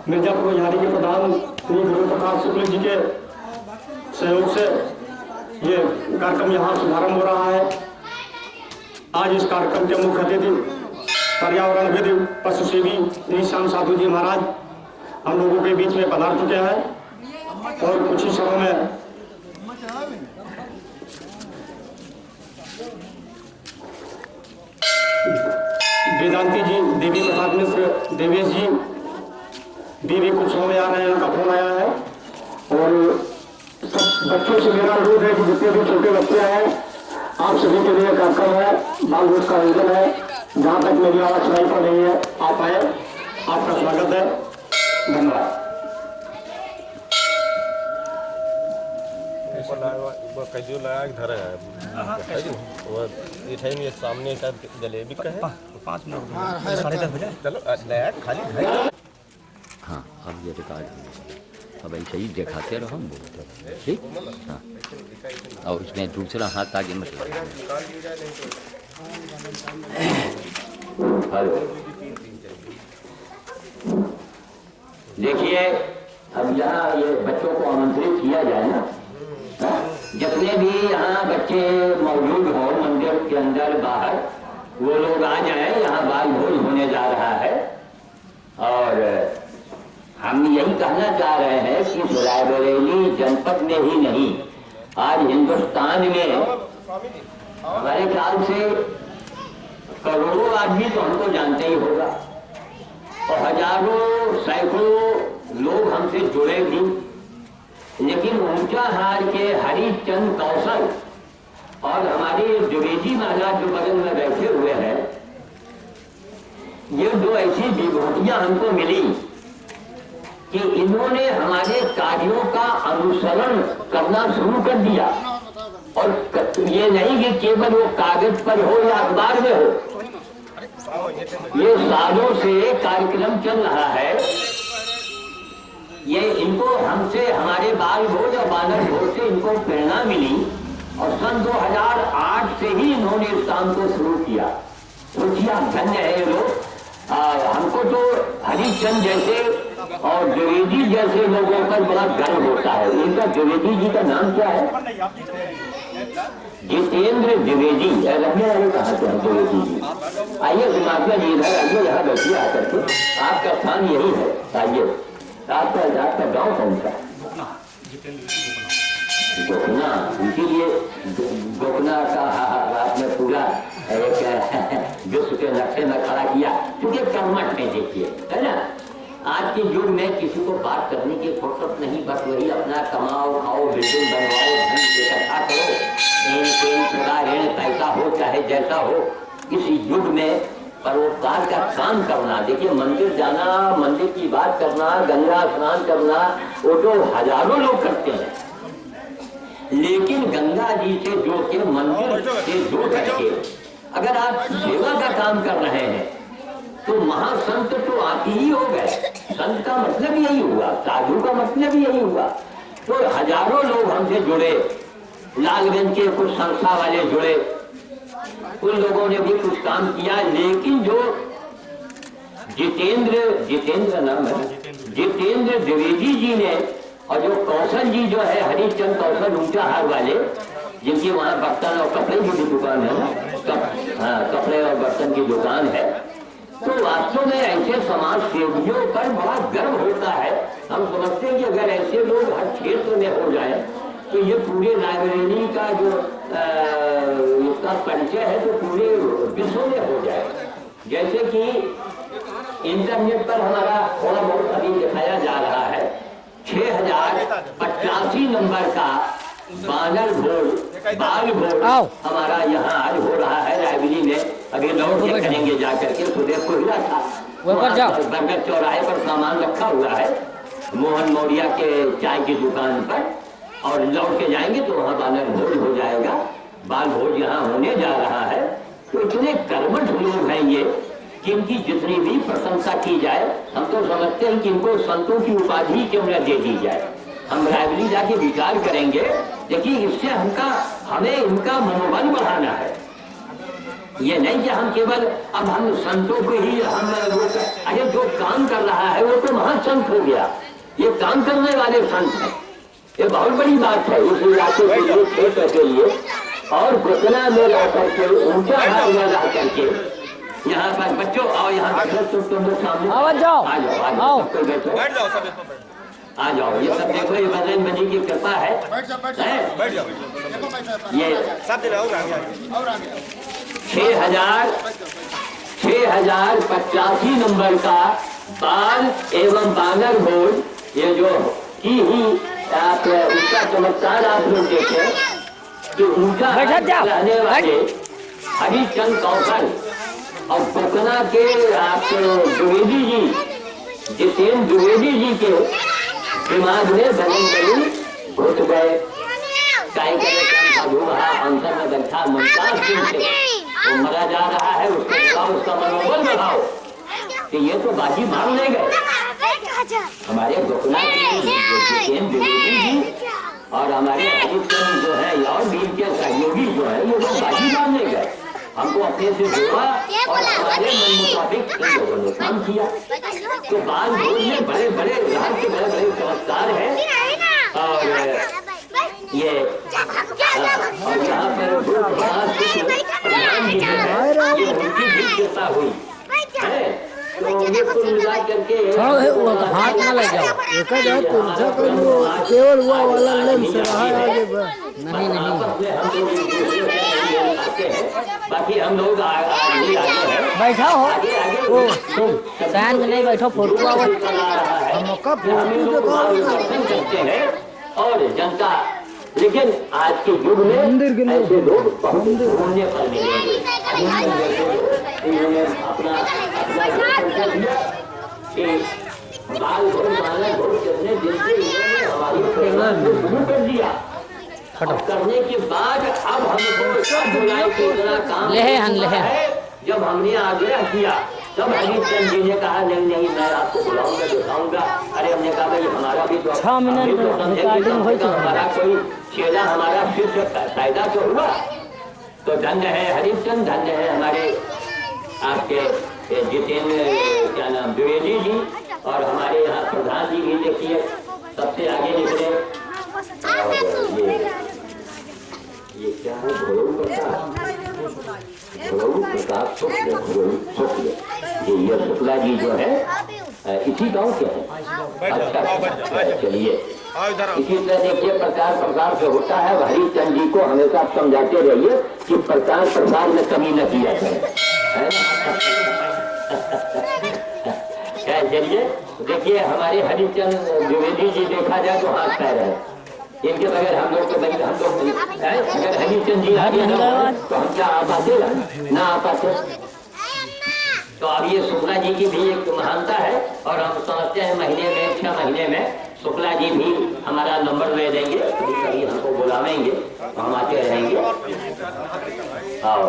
मिर्जापुर हिहारी के प्रधान श्री गुरु प्रसाद शुक्ल जी के सहयोग से ये कार्यक्रम यहाँ शुभारंभ हो रहा है। आज इस कार्यक्रम के मुख्य अतिथि पर्यावरणविद पशु सेवी श्री श्याम साधु जी महाराज हम लोगों के बीच में पधार चुके हैं और कुछ ही समय में वेदांती जी, देवी प्रसाद मिश्र, देवेश जी भी कुछ समय में आ रहे हैं, उनका फोन आया है। और बच्चों से मेरा अनुरोध है कि जितने भी छोटे बच्चे हैं आप सभी के लिए कार्यक्रम है, बाल भोज का आयोजन है। जहाँ तक मेरी आवाज सुनाई पड़ रही है आप आए, आपका स्वागत है, धन्यवाद। कजू लगा घर है वो ये सामने का जलेबी का है 5 मिनट 10:30 बजे चलो नया खाली। हाँ अब ये रिकॉर्ड अब ऐसे ही दिखाते रहो हम बोलते ठीक। हाँ और उसमें दूसरा हाथ आगे मत देखिए। अब यहाँ ये बच्चों को आमंत्रित किया जाए ना, जितने भी यहाँ बच्चे मौजूद हो मंदिर के अंदर बाहर वो लोग आ जाएं, यहाँ बाल भोज होने जा रहा है। और हम यही कहना चाह रहे हैं कि रायबरेली जनपद में ही नहीं आज हिंदुस्तान में हमारे ख्याल से करोड़ों आदमी तो हमको जानते ही होगा और हजारों सैकड़ों लोग हमसे जुड़े भी, लेकिन ऊंचाहार के हरिचंद कौशल और हमारे द्विवेदी महाराज जो बगल में बैठे हुए हैं ये दो ऐसी विभूतियां हमको मिली कि इन्होंने हमारे कार्यों का अनुसरण करना शुरू कर दिया। और ये नहीं कि केवल वो कागज पर हो या अखबार में हो, ये सालों से कार्यक्रम चल रहा है। ये इनको हमसे, हमारे बाल भोज और बानर भोज से इनको प्रेरणा मिली और सन 2008 से ही इन्होंने इस काम को शुरू किया। सोचिए, धन्य है ये लोग। हमको तो हरिचंद जैसे और द्विवेदी जैसे लोगों पर बड़ा गर्व होता है। इनका द्विवेदी जी का नाम क्या है? जितेंद्र द्विवेदी। रखने वाले कहाँ से हैं द्विवेदी जी? आइए दिमाग जी, इधर आइए, यहाँ बैठिए आकर के। आपका स्थान यही है, आइए। आपका गाँव कौन सा? गोखना। इसीलिए गोखना का आपने पूरा एक विश्व के नक्शे में खड़ा किया, क्योंकि कर्मठ है। देखिए, है ना, आज के युग में किसी को बात करने की फुर्सत नहीं, बस वही अपना कमाओ, खाओ, बिल्डिंग बनवाओ, धन इकट्ठा करो, ऋण पैसा हो चाहे जैसा हो। इस युग में परोपकार का काम करना, देखिए, मंदिर जाना, मंदिर की बात करना, गंगा स्नान करना, वो तो हजारों लोग करते हैं। लेकिन गंगा जी से जोड़ के, मंदिर से जोड़ करके अगर आप सेवा का काम कर रहे हैं तो महासंत तो आप ही हो गए। संत का मतलब यही हुआ, साधु का मतलब यही हुआ। तो हजारों लोग हमसे जुड़े, लालगंज के कुछ संस्था वाले जुड़े, उन लोगों ने भी कुछ काम किया। लेकिन जो जितेंद्र नाम है, जितेंद्र द्विवेदी जी ने, और जो कौशल जी जो है, हरिचंद कौशल ऊंचाहार वाले, जिनकी वहाँ बर्तन और कपड़े की भी दुकान है ना, कपड़े और बर्तन की दुकान है। तो वास्तव में ऐसे समाज सेवियों पर बड़ा गर्व होता है। हम समझते हैं कि अगर ऐसे लोग हर क्षेत्र में हो जाए तो ये पूरे लाइब्रेरी का जो इसका परिचय है तो पूरे विश्व में हो जाए। जैसे कि इंटरनेट पर हमारा थोड़ा बहुत अभी दिखाया जा रहा है, 6085 नंबर का बानर भोज, बाल भोज हमारा यहाँ आज हो रहा है लाइब्रेरी में। अभी लौट के करेंगे जाकर के, सुदेव को हिला था, बरगद चौराहे पर सामान रखा हुआ है मोहन मौर्य के चाय की दुकान पर, और लौट के जाएंगे तो वहाँ बानर भोज हो जाएगा। बाल भोज यहाँ होने जा रहा है। तो इतने कर्मठ लोग हैं ये, जिनकी जितनी भी प्रशंसा की जाए, हम तो समझते हैं कि इनको संतों की उपाधि क्यों न दे दी जाए। हम लाइब्रेरी जाके विचार करेंगे, देखिए, इससे हमें इनका मनोबल बढ़ाना है। ये नहीं कि हम केवल अब हम संतों को ही हम, अरे जो काम कर रहा है वो तो महासंत हो गया। ये काम करने वाले संत हैं, ये बहुत बड़ी बात है। इस इलाके के लिए, क्षेत्र के लिए, और घोषणा में ला करके, ऊंचा हाथ में ला करके, यहाँ पर बच्चों आओ, यहाँ तुम लोग सामने आ जाओ, आ जाओ, बैठ जाओ, आ जाओ। ये सब देखो, ये बजरंग बली की कृपा है। बैठ जाओ। ये सब 6085 नंबर का बाल एवं बानर भोज, ये जो की ही आप उसका चमत्कार आप लोग देखें कि उनका रहने वाले हरिचंद कौशल और गोखना के आप द्विवेदी जी, जितेंद्र द्विवेदी जी के दिमाग में बजरंग बली घुस गए। अंतर में बैठा मुमताज सिंह से वो मरा जा रहा है, उसका मनोबल बढ़ाओ कि ये तो बाजी मार ले गए। हमारे गोखना के जितेंद्र द्विवेदी जी और हमारे हरिचंद जो है और भी के सहयोगी जो है, ये लोग बाजी मारने गए। हमको अपने से जोड़ा और हमारे मन मुताबिक इन लोगों ने काम किया। तो बाल भोज में बड़े बड़े राज के बड़े बड़े चमत्कार है। और ये और यहाँ पर प्रधान जी है, ये उनकी भी कृपा हुई है। तो ये कुल मिला करके हाथ ना लग जाओ, केवल हुआ वाला लेंस रहा है आगे। नहीं बाकी हम लोग बैठा हो, ओ फैन में नहीं बैठो, फोटो हम करते हैं और जनता। लेकिन आज के युग में ऐसे लोग बहुत ढूंढने पर मिलेंगे। इन्होंने अपना कि बाल भोज मानव भोज कितने दिन से इन्होंने हमारी प्रेरणा को शुरू कर दिया और करने के बाद अब हमको बुलाए के इतना काम है। जब हमने आग्रह किया तब हरिचंद जी ने कहा नहीं नहीं मैं आपको बुलाऊंगा दिखाऊंगा। अरे हमने कहा भाई हमारा भी तो 6 मिनट हमारा कोई चेला हमारा शिष्य पैदा तो हुआ। तो धन्य है हरिचंद, धन्य है हमारे आपके जितेंद्र क्या नाम द्विवेदी जी और हमारे यहाँ प्रधान जी भी देखिए सबसे आगे निकले। ये क्या है ये शुक्ला जी जो है इसी गांव के हैं। अच्छा चलिए इसी तरह देखिए प्रचार प्रसार से होता है। हरिचंद जी को हमेशा समझाते रहिए कि प्रचार प्रसार में कमी न किया जाए। चलिए देखिए हमारे हरिचंद द्विवेदी जी देखा जाए तो हाथ पैर है इनके बगैर हम लोग के बगैर हम लोग अगर हरिचंद जी आ गए तो हम क्या आ पाते ना आ पाते। तो अब ये शुक्ला जी की भी एक महानता है और हम समझते हैं महीने में 6 महीने में शुक्ला जी भी हमारा नंबर ले देंगे, कभी कभी हमको बुलावेंगे हम आते रहेंगे। और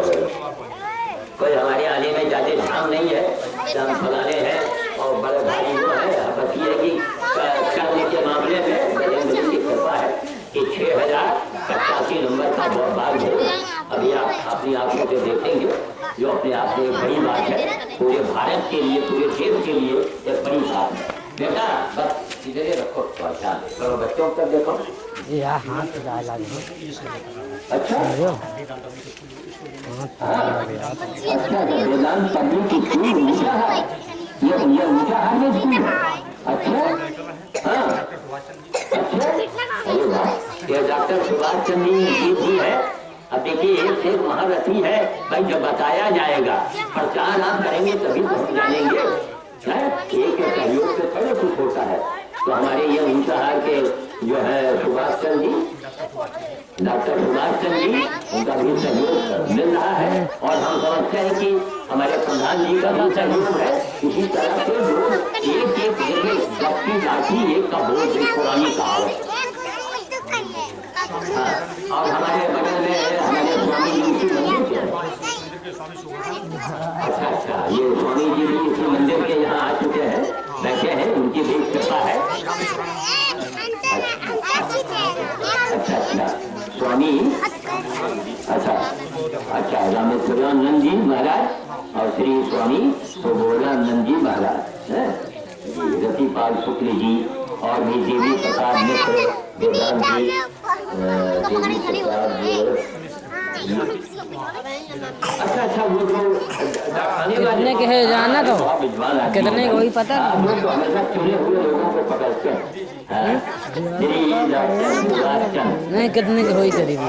कोई हमारे आने में ज्यादा ध्यान नहीं है, हम फलाने हैं और बड़े भाई जो है बस ये कि करने के मामले में बजरंग की कृपा है कि 6085 नंबर का बाग है। अभी आप अपनी आंखों से देखेंगे जो अपने आप में एक बड़ी बात है, पूरे भारत के लिए पूरे देश के लिए एक बड़ी बात है। बेटा बस इधर रखो करो बच्चों का देखो हाथ अच्छा वेदांत पढ़ने की स्कूल ऊंचा है, ये ऊंचा है ये स्कूल। अच्छा हाँ अच्छा अरे वाह ये डॉक्टर सुभाष चंद्र जी भी है। अब देखिए एक से महारथी है भाई, जब बताया जाएगा प्रचार आप करेंगे तभी तो हम जानेंगे। एक सहयोग से थोड़ा कुछ होता है। तो हमारे ये ऊंचाहार के जो है सुभाष चंद्र जी डॉक्टर सुभाष चंद्र जी उनका भी सहयोग मिल रहा है और हम समझते हैं कि हमारे प्रधान जी का भी सहयोग है। इसी तरह से लोग एक जगह सबकी लाठी एक का बोझ पुरानी कहावत। हाँ और हमारे बगल में हमारे स्वामी जी की मंदिर है। अच्छा ये स्वामी जी भी इसी मंदिर के यहाँ आ चुके हैं, बैठे हैं, उनकी भी कृपा है। अच्छा स्वामी अच्छा रामेश्वरानंद जी महाराज और श्री स्वामी सुबोधानंद जी महाराज रतिपाल शुक्ल जी और भी देवी प्रसाद मिश्र वेदांत जी देवी प्रसाद अच्छा वो जो कितने के है जाना तो कितने को ही पता तो हमेशा चुने हुए लोगों को पकड़ते हैं। नहीं कितने के हुई करीब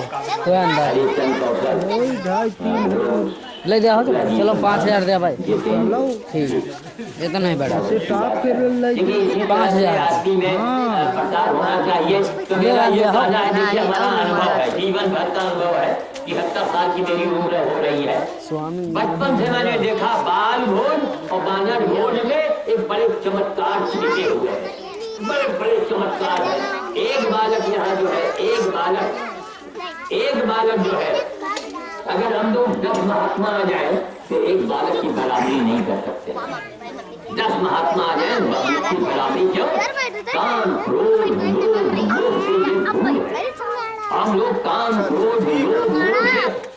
कोई अंदाज ले जाओ चलो 5000 दे भाई ठीक इतना नहीं बढ़ा 5000 प्रचार होना चाहिए। तो मेरा ये कहना है देखिए हमारा अनुभव है, जीवन भर का अनुभव है। 73 साल की मेरी उम्र हो रही है। बचपन से मैंने देखा बाल भोज और बानर भोज में एक बड़े चमत्कार छिपे हुए हैं, बड़े बड़े चमत्कार है। एक बालक यहाँ जो है एक बालक जो है अगर हम लोग 10 महात्मा आ जाए तो एक बालक की बराबरी नहीं कर सकते। 10 महात्मा आ जाए बालक की बराबरी क्यों? काम क्रोध हम लोग काम क्रोध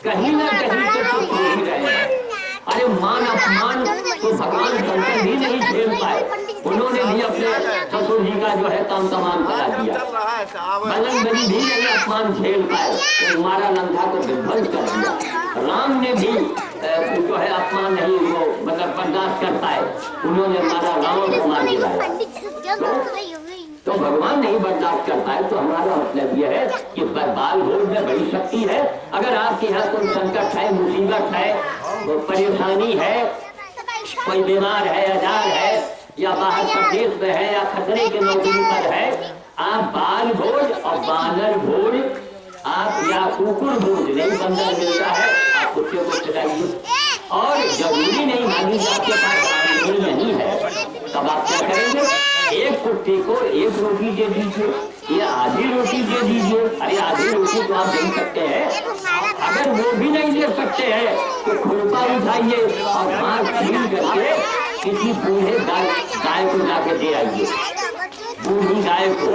कहीं ना कहीं से तो ही रहे हैं। अरे मान अपमान तो भगवान शंकर भी नहीं झेल पाए, उन्होंने भी अपने ससुर जी का जो है काम तमाम करा दिया। बजरंग बली भी नहीं अपमान झेल पाए तो मारा लंका को विध्वंस कर दिया। राम ने भी जो है अपमान नहीं वो मतलब बर्दाश्त कर पाए, उन्होंने मारा रावण को मार दिया। तो भगवान नहीं बर्दाश्त कर पाए। तो हमारा मतलब यह है कि बाल भोज में बड़ी शक्ति है। अगर आपके यहाँ कोई संकट है, मुसीबत है, परेशानी है, कोई बीमार है, आजार है या बाहर प्रदेश में है या खतरे के नौकरी पर है, आप बाल भोज और बानर भोज आप या कुकुर भोज नहीं बंदर मिलता है, आप कुत्ते को खिलाइए और जरूरी नहीं मान लीजिए आपके पास आमदनी नहीं है, तब आप क्या करेंगे? एक कुत्ते को एक रोटी दे दीजिए या आधी रोटी दे दीजिए। अरे आधी रोटी तो आप दे सकते हैं, अगर वो भी नहीं दे सकते हैं तो खुरपा उठाइए और हाथ छीन करके किसी बूढ़े गाय को जाके दे आइए, बूढ़ी गाय को,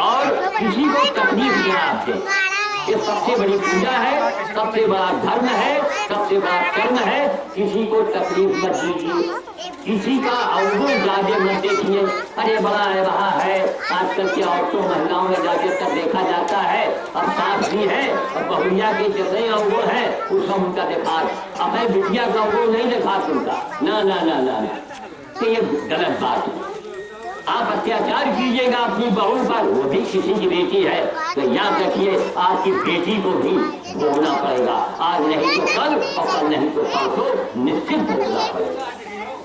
और किसी को तकलीफ देना आपसे। ये सबसे बड़ी पूजा है, सबसे बड़ा धर्म है, सबसे बड़ा कर्म है। किसी को तकलीफ मत दीजिए, किसी का अवगुण ज्यादा मत देखिए। अरे बड़ा है वहाँ है, आजकल की औरतों महिलाओं में ज्यादा तक देखा जाता है। अब सास भी है और बहुरिया के जैसे अवगुण है उसका उनका देखा, अब मैं बिटिया का अवगुण नहीं देखा उनका, ना ना ना ना, तो ये गलत बात है। आप अत्याचार कीजिएगा अपनी बहू पर, वो भी किसी की बेटी है, तो याद रखिए आपकी बेटी को भी भोगना पड़ेगा। आज नहीं तो कल और कल नहीं तो परसों निश्चित भोगना पड़ेगा,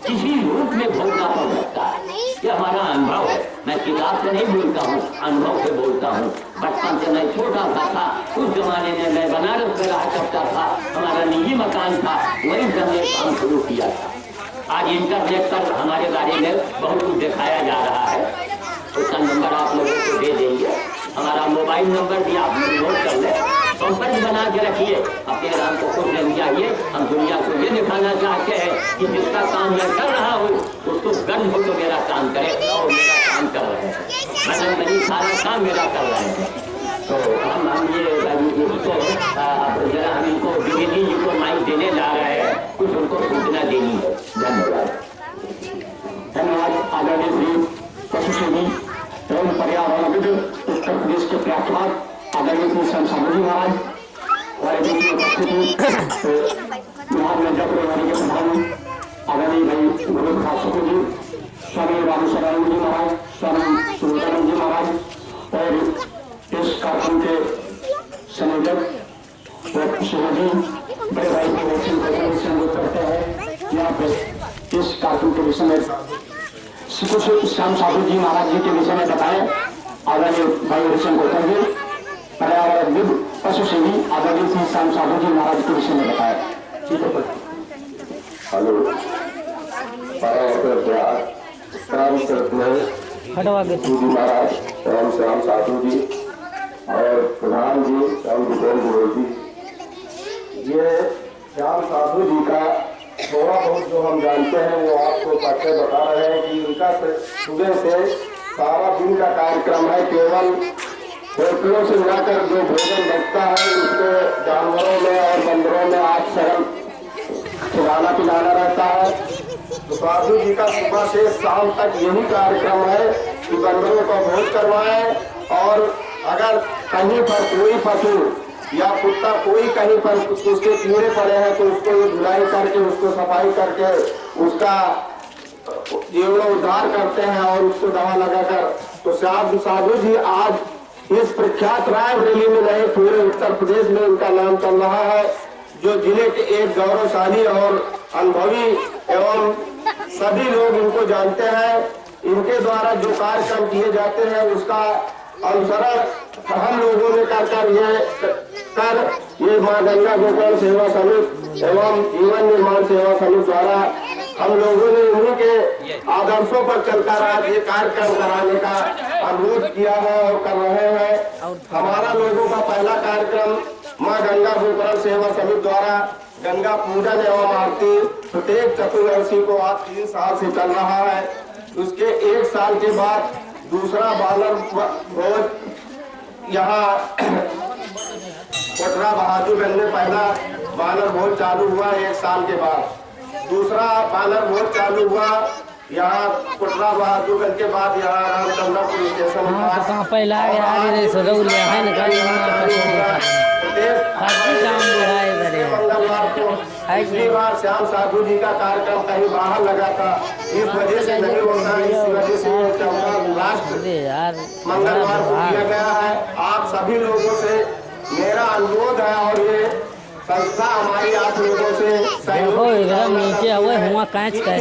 किसी रूप में भोगना पड़ सकता है। ये हमारा अनुभव है, मैं किताब से नहीं बोलता हूँ, अनुभव से बोलता हूँ। बचपन से मैं छोटा सा था, उस जमाने में मैं बनारस में रहा करता था, हमारा निजी मकान था, वहीं से हमने काम शुरू किया था। आज इंटरनेट पर हमारे बारे में बहुत कुछ दिखाया जा रहा है, उसका नंबर आप लोगों को दे देंगे, हमारा मोबाइल नंबर भी आप लोग नोट कर लें, संपर्क बना के रखिए। अपने राम को खुश नहीं चाहिए, हम दुनिया को ये दिखाना चाहते हैं कि जिसका काम मैं कर रहा हूँ उसको गर्व हो तो मेरा काम करे, और मेरा काम कर रहे हैं, मतलब मेरी सारा काम मेरा कर रहे हैं। तो हम ये इसको जरा हम इनको दिल्ली जी को माइक देने जा रहे हैं, कुछ उनको सूचना देनी है। धन्यवाद। धन्यवाद आदरणीय श्री पशु सेवी एवं पर्यावरणविद उत्तर प्रदेश के प्राध्यापक आदरणीय श्री श्याम साधु जी महाराज और बिहार में जब के प्रधान आदरणीय भाई गुरु प्रसाद शुक्ल जी, स्वामी रामेश्वरानंद जी महाराज, स्वामी सुरेशानंद जी महाराज और इस कार्यक्रम के संयोजक और शिवाजी बड़े भाई को संबोधित करते हैं। यहाँ पे इस कार्यक्रम के विषय में श्री श्याम साधु जी महाराज जी के विषय में बताएं आदरणीय भाई हरिशन गौतम जी, पर्यावरणविद पशु सेवी आदरणीय श्री श्याम साधु जी महाराज के विषय में बताएं। हेलो, महाराज एवं श्याम साधु जी और प्रधान जी एवं विजय गुरु जी, ये श्याम साधु जी का थोड़ा बहुत जो हम जानते हैं वो आपको पक्के बता रहे हैं कि उनका सुबह से सारा दिन का कार्यक्रम है, केवल होटलों से जाकर जो भोजन बचता है उसको जानवरों में और बंदरों में आज शरण खिलाना पिलाना रहता है। तो साधु जी का सुबह से शाम तक यही कार्यक्रम है कि बंदरों को भोज करवाएं, और अगर कहीं पर कोई पशु या कुत्ता कोई कहीं पर उसके कीड़े पड़े हैं तो उसको धुलाई करके उसको सफाई करके उसका जीर्णोद्धार करते हैं और उसको दवा लगाकर। तो श्याम साधु जी आज इस प्रख्यात रायबरेली में नहीं पूरे उत्तर प्रदेश में उनका नाम चल रहा है, जो जिले के एक गौरवशाली और अनुभवी एवं सभी लोग इनको जानते हैं। इनके द्वारा जो कार्यक्रम किए जाते हैं उसका अनुसरण हम लोगों ने कर ये माँ गंगा गोपाल सेवा समिति एवं जीवन निर्माण सेवा समिति द्वारा हम लोगों ने उन्हीं के आदर्शों पर चलकर आज ये कार्यक्रम कराने का अनुरोध किया है और कर रहे हैं। हमारा लोगों का पहला कार्यक्रम माँ गंगा गोपाल सेवा समिति द्वारा गंगा पूजन एवं आरती प्रत्येक चतुर्दशी को आज 3 साल से चल रहा है। उसके 1 साल के बाद दूसरा बानर भोज यहाँ कोटरा बहादुरगंज में पहला बानर भोज चालू हुआ 1 साल के बाद, दूसरा बानर भोज चालू हुआ यहाँ कोटरा बहादुरगंज के बाद यहाँ रामचंद्र पुलिस स्टेशन मंगलवार को पिछली बार श्याम साधु जी का कार्यक्रम कहीं बाहर लगा था, इस वजह से नहीं होता, इस वजह से लास्ट मंगलवार को किया गया है। आप सभी लोगों से मेरा अनुरोध है और ये संस्था हमारी आप लोगों से नीचे हुआ कांच कर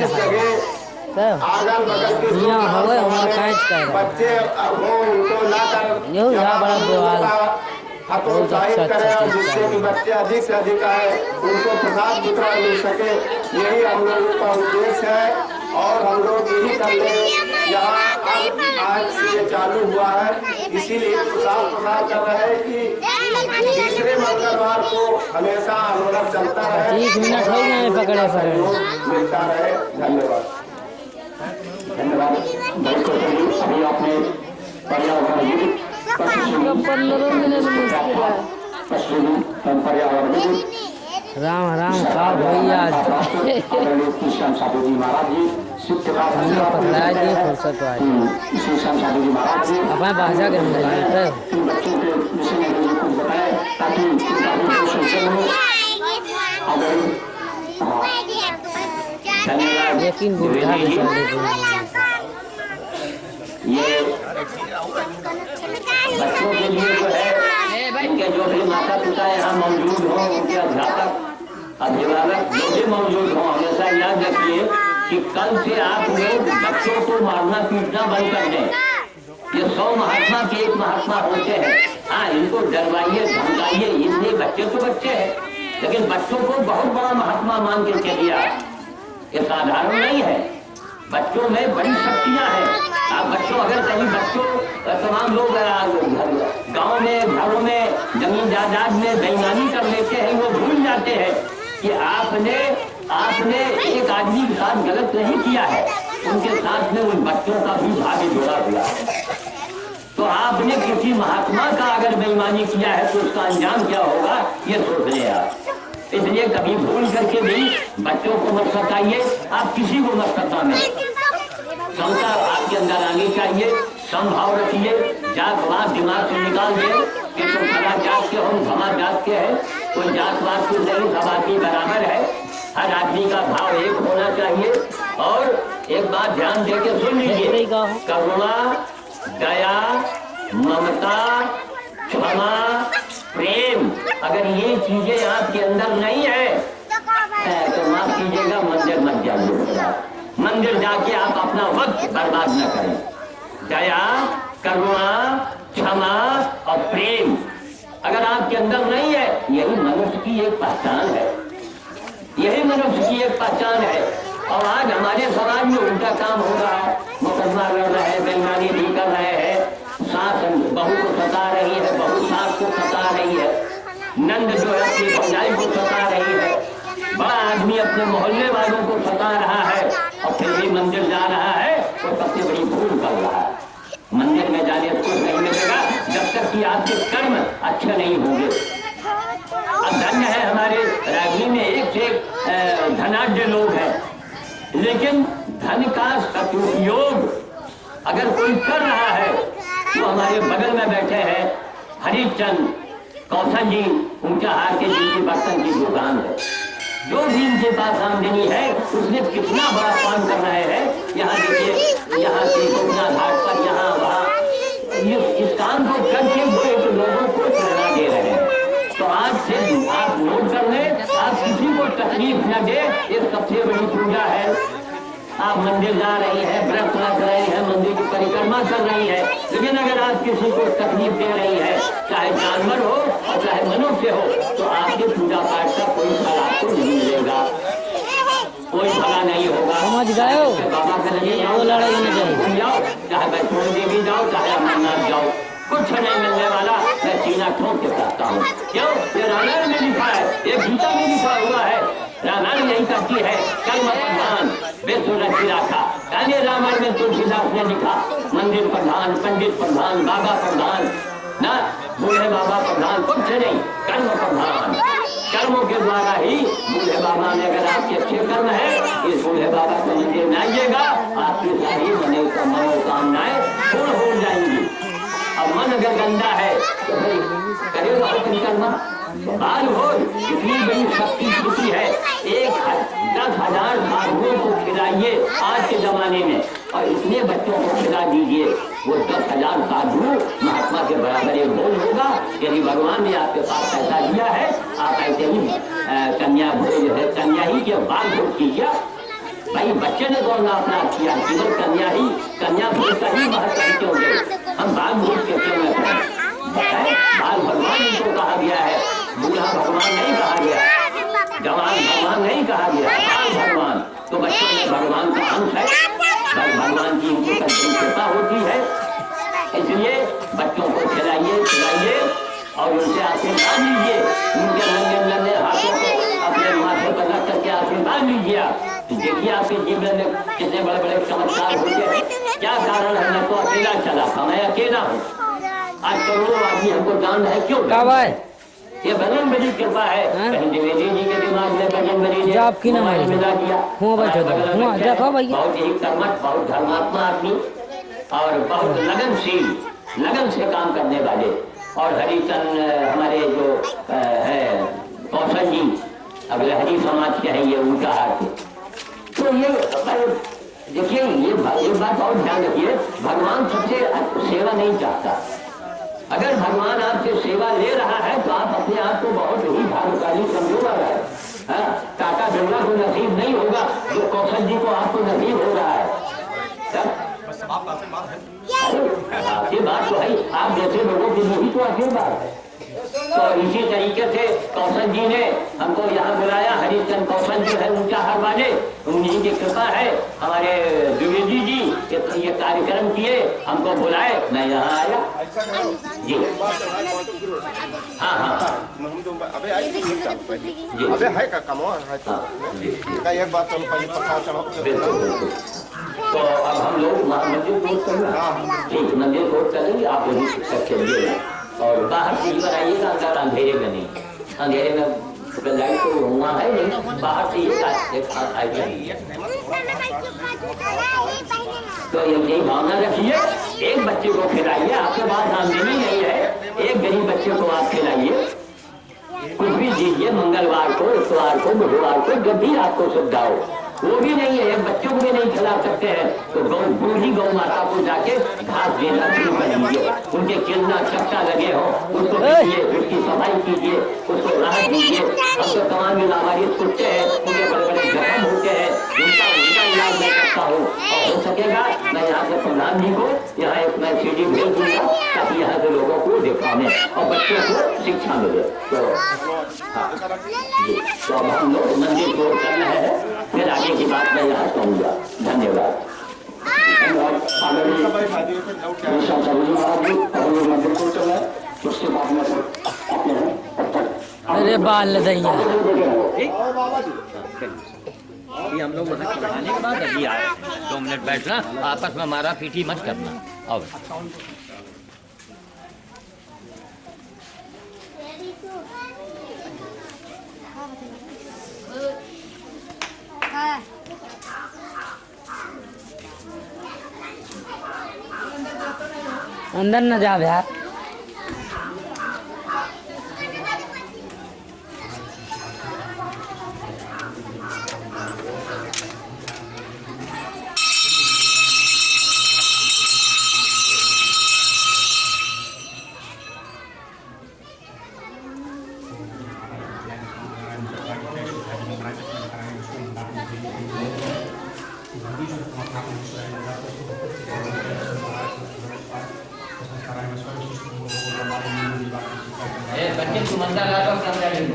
अगल बगल के बच्चे हो उनको ना कर हतोत्साहित करें और जिससे कि बच्चे अधिक से अधिक आए, उनको प्रसाद वितरण मिल सके, यही हम लोगों का उद्देश्य है। और हम लोग यही कर ले, यहाँ आज से ये चालू हुआ है, इसीलिए प्रसाद कर रहे हैं कि तीसरे मंगलवार को हमेशा आंदोलन चलता रहे, 30 मिनट हो गए पकड़े मिलता रहे। धन्यवाद। धन्यवाद। अभी आपने पर्यावरण 15 मिनट मुश्किल है। पर्यावरण राम राम का भैया श्याम साधु जी महाराज जी पकड़ाए दिए फुर्सत वाली श्याम साधु जी महाराज जी अपने भाषा के अंदर इन बच्चों के विषय में कुछ बताए ताकि इनका भी संशय हो। अगर धन्यवाद। लेकिन बुढ़ा भी साले ये बच्चों के लिए जो है, इनके जो भी माता पिता यहाँ मौजूद हों, उनके अध्यापक अभिभावक जो भी मौजूद हों, हमेशा याद रखिए कि कल से आप लोग बच्चों को मारना पीटना बंद कर दें। ये 100 महात्मा के एक महात्मा होते हैं। हाँ, इनको डरवाइए धमकाइए, इसलिए बच्चे तो बच्चे हैं, लेकिन बच्चों को बहुत बड़ा महात्मा मान के चलिए। ये साधारण नहीं है, बच्चों में बड़ी शक्तियां हैं। आप बच्चों अगर कहीं बच्चों तमाम लोग गांव में घरों में जमीन जायदाद में बेईमानी कर लेते हैं, वो भूल जाते हैं कि आपने एक आदमी के साथ गलत नहीं किया है, उनके साथ में उन बच्चों का भी भाग्य जुड़ा हुआ है। तो आपने किसी महात्मा का अगर बेईमानी किया है तो उसका अंजाम क्या होगा, ये सोच ले आप। इसलिए कभी भूल करके भी बच्चों को मत सताइए, आप किसी को मत सताइए। क्षमता आपके अंदर आनी चाहिए, समभाव रखिए, जातवाद दिमाग से निकाल दे कि तुम फला जात के हो, भमा जात के है, कोई जातवाद की नहीं, सब आदमी बराबर है। हर आदमी का भाव एक होना चाहिए। और एक बात ध्यान दे के सुन लीजिए, करुणा, दया, ममता, क्षमा, प्रेम, अगर ये चीजें आपके अंदर नहीं है तो माफ कीजिएगा, मंदिर मत जाइए। मंदिर जाके आप अपना वक्त बर्बाद न करें। दया, करुणा, क्षमा और प्रेम अगर आपके अंदर नहीं है, यही मनुष्य की एक पहचान है, यही मनुष्य की एक पहचान है। और आज हमारे समाज में उल्टा काम हो रहा है, मुकदमा लड़ रहे हैं, बेईमानी भी कर रहे हैं, सास बहू को सता रही है, बहू सास को सता रही है, नंद जो है अपनी भौजाई को सता रही है, बड़ा आदमी अपने मोहल्ले वालों को सता रहा है और फिर भी मंदिर जा रहा है, तो सबसे बड़ी भूल कर रहा है। मंदिर में जाने को नहीं मिलेगा जब तक कि आपके कर्म अच्छे नहीं होंगे। अब धन्य है हमारे रागी में एक से धनाढ्य लोग हैं, लेकिन धन का सदुपयोग अगर कोई कर रहा है तो हमारे बगल में बैठे हैं हरिचंद कौशल जी, ऊंचा हार के जिनकी बर्तन की दुकान है, जो भी इनके पास आमदनी है उसने कितना बड़ा काम कर रहे हैं। यहाँ देखिए, यहाँ से गोपना घाट पर, यहाँ वहाँ इस काम को करके वो एक लोगों को प्रेरणा दे रहे हैं। तो आज से आप नोट कर लें, आप किसी को तकलीफ न दे, ये सबसे बड़ी पूजा है। आप मंदिर जा रही है, व्रत रख रही है, मंदिर की परिक्रमा कर रही है, लेकिन अगर आप किसी को तकलीफ दे रही है, चाहे जानवर हो और चाहे मनुष्य हो, तो आपके पूजा पाठ का कोई फल आपको नहीं मिलेगा, कोई भला नहीं होगा। समझ गए हो? बाबा के लिए वो लड़ाई नहीं चाहिए। जाओ, चाहे वैष्णो देवी जाओ, चाहे अमरनाथ जाओ, कुछ नहीं मिलने वाला। मैं सीना ठोक के कहता हूँ, क्यों? ये रामायण में लिखा है, ये गीता में लिखा हुआ है, रामायण यही कहती है, कर्म प्रधान विश्व रखा। रामायण में तुलसीदास ने लिखा, मंदिर प्रधान, पंडित प्रधान, बाबा प्रधान, ना बूढ़े बाबा प्रधान, कुछ नहीं, कर्म प्रधान। कर्मों के द्वारा ही बूढ़े बाबा में अगर आपके अच्छे कर्म है, इस बूढ़े बाबा को मंदिर में आइएगा, आपकी सारी मनोकामनाएं पूर्ण हो जाएंगी। अब मन अगर गंदा है तो भाई करेगा हुक्म करना। बाल हो, इतनी बड़ी शक्ति छुट्टी है, 10,000 साधुओं को खिलाइए आज के जमाने में, और इतने बच्चों को खिला दीजिए, वो 10,000 साधु महात्मा के बराबर एक बोझ होगा। यदि भगवान ने आपके पास पैसा दिया है, आप ऐसे ही कन्या भोज है, कन्या ही के बाल भोज कीजिए। भाई बच्चे ने कौन अपना किया, केवल कन्या भोज का ही महत्व क्यों दे, हम बाल भोज के क्यों न करें? बाल भगवान उनके नन्हे हाथों को अपने माथे पर रख करके आशीर्वाद लीजिए आप। देखिए आपके जीवन में कितने बड़े बड़े चमत्कार होते। क्या कारण है? मैं तो अकेला चला था, मैं अकेला हूँ। आज करोड़ों आदमी हमको जान है, क्यों? ये भगवान बड़ी कृपा है। कहीं द्विवेदी जी के दिमाग में भजन बनी ने आपकी ना मारी मिला दिया। देखो भैया, बहुत ही कर्मठ, बहुत धर्मात्मा आदमी और बहुत लगन से काम करने वाले। और हरिचंद हमारे जो है कौशल जी, अब लहरी समाज के हैं, ये उनका हाथ है। तो ये देखिए, ये बात बहुत ध्यान रखिए, भगवान सबसे सेवा नहीं चाहता। अगर भगवान आपसे सेवा ले रहा है तो आप अपने आप को बहुत ही भाग्यशाली समझोगा। टाटा बिरला को नसीब नहीं होगा जो कौशल जी को आपको नसीब हो रहा है। आशीर्वाद तो है, आप जैसे लोगों के लिए ही तो आशीर्वाद है। तो इसी तरीके से कौशल जी ने हमको यहाँ बुलाया। हरिचंद कौशल जो है ऊंचा हर वाले, उन्हीं की कृपा है। हमारे द्विवेदी जी ये कार्यक्रम किए, हमको बुलाए, मैं यहाँ आया जी। हाँ अबे है का कमवा है एक बात तो अब हम लोग मंदिर कोर्ट करेंगे, मंदिर कोर्ट करेंगे, आप वही खेलिएगा और बाहर से ही बनाइएगा, अंदर अंधेरे में नहीं। अंधेरे में लाइट तो वहाँ है नहीं, बाहर से ही तो यही भावना रखिए। एक बच्चे को खिलाइए, आपके पास आमदनी नहीं है, एक गरीब बच्चे को आप खिलाइए, कुछ भी दीजिए। मंगलवार को, इतवार को, बुधवार को, जब भी आपको सुविधा हो। वो भी नहीं है, एक बच्चों को भी नहीं खिला सकते हैं तो बूढ़ी गौ माता को जाके घास देना शुरू कर दीजिए। उनके किलना चक्का लगे हो उसको दीजिए, उसकी सफाई कीजिए, उसको राहत दीजिए। अब तो तमाम लावारिस कुत्ते हैं, उनके बड़े बड़े जख्म होते हैं, उनका इलाज मैं करता हूँ और हो सकेगा मैं यहाँ से प्रधान जी को यहाँ एक मैं सीढ़ी भेज दूंगा ताकि यहाँ के लोगों को दिखाने और बच्चों को शिक्षा मिले। तो तो अब हम लोग मंदिर को कर रहे हैं, फिर आगे की बात मैं यहाँ कहूँगा। धन्यवाद। अरे बाल दैया ये हम लोग वहाँ खाने के बाद अभी आए, 2 मिनट बैठना, आपस में मारा पीटी मत करना। अब अंदर न जा यार। बच्चे तुम अंदर ला दो, कैमरा ले लो।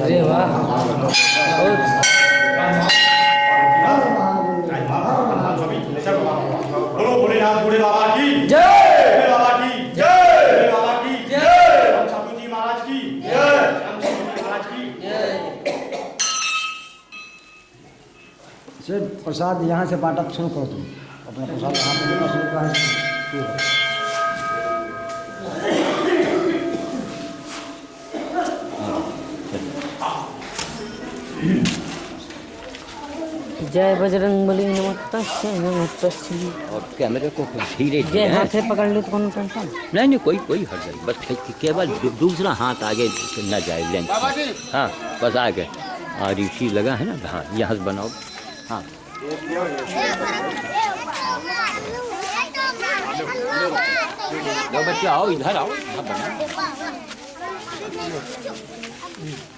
अरे वाह, बोलो भोलेनाथ बूढ़े बाबा की जय, भोले बाबा की जय, भोले बाबा की जय, राम साधु जी महाराज की जय, राम साधु जी महाराज की से प्रसाद यहाँ से बांटा शुरू करो, तुम अपना प्रसाद यहाँ पे देना शुरू करो। जय बजरंगबली नमः। और कैमरे को धीरे जय धीरे हाथ से पकड़ ले तो कौन टेंशन। नहीं कोई हर्ज नहीं, बस केवल दूसरा हाथ आगे न जाए लेंस। हाँ बस आगे। और इसी लगा है ना, हाँ यहाँ से बनाओ। हाँ लो बच्चे आओ, इधर आओ, यहाँ बनाओ।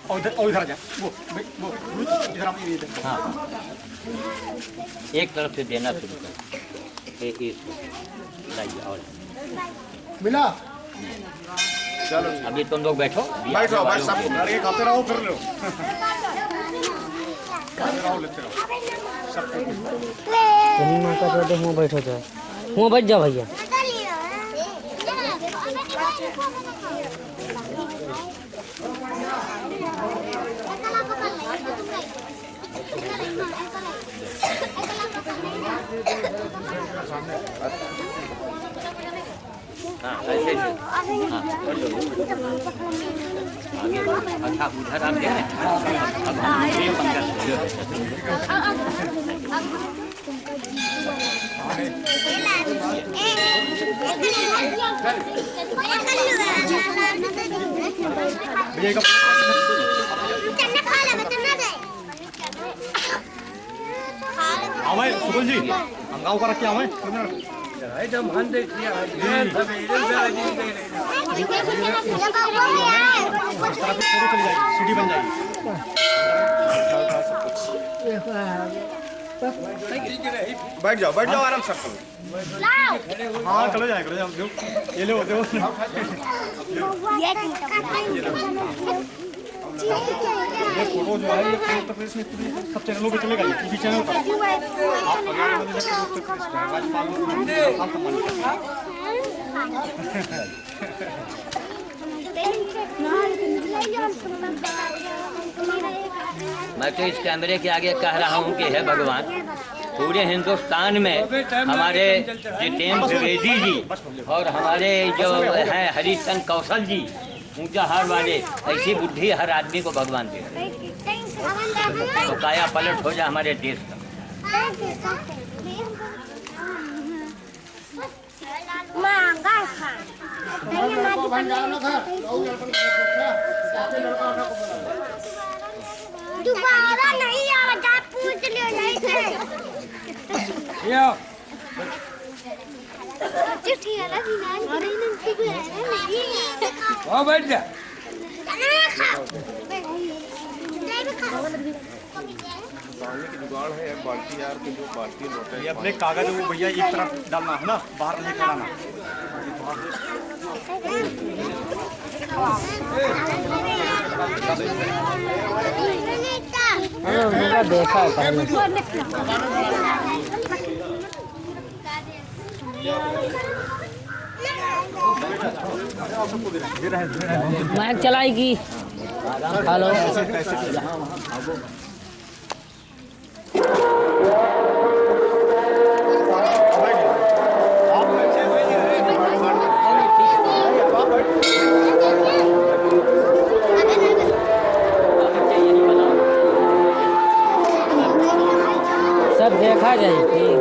और इधर आ जा। वो इधर आप ये देखो। हाँ एक तरफ से देना शुरू कर। एक लाइए और मिला। चलो अभी तुम लोग बैठो। बैठो भाई, सब लड़के खाते रहो, फिर लो। लेते रहो। माता तो हुआ बैठो जाए, हुआ बैठ जाओ भैया। हाँ ऐसे हाँ कर लो। आगे अच्छा उधर आप दे रहे हैं। अब हम ये आवे सुगल जी, हम गाँव का रखे आवे। सीढ़ी बन जाएगी। बैठ जाओ आराम से। हाँ चलो जाए ये लो दो। ये फोटो जो है ये उत्तर प्रदेश में सब चैनलों पे चलेगा, ये टीवी चैनल पर। आप पंजाब में देखते उत्तर प्रदेश का मैं तो इस कैमरे के आगे कह रहा हूँ कि हे भगवान, पूरे हिंदुस्तान में हमारे जितेंद्र द्विवेदी जी और हमारे जो हैं हरिचंद कौशल जी, ऊंचा हार वाले, ऐसी बुद्धि हर आदमी को भगवान दे, तो काया पलट हो जाए हमारे देश का। दोबारा नहीं आवाज पूछ लियो नहीं थे। चिट्ठी है ना दिनान बड़ी नंती को है ना नहीं। ओ बैठ जा। जुगाड़ है बाल्टी यार की, जो बाल्टी होता है ये अपने कागज वो भैया एक तरफ डालना है ना, बाहर नहीं फैलाना। देखा है पहले। माइक चलाएगी। हेलो सब देखा जाए ठीक।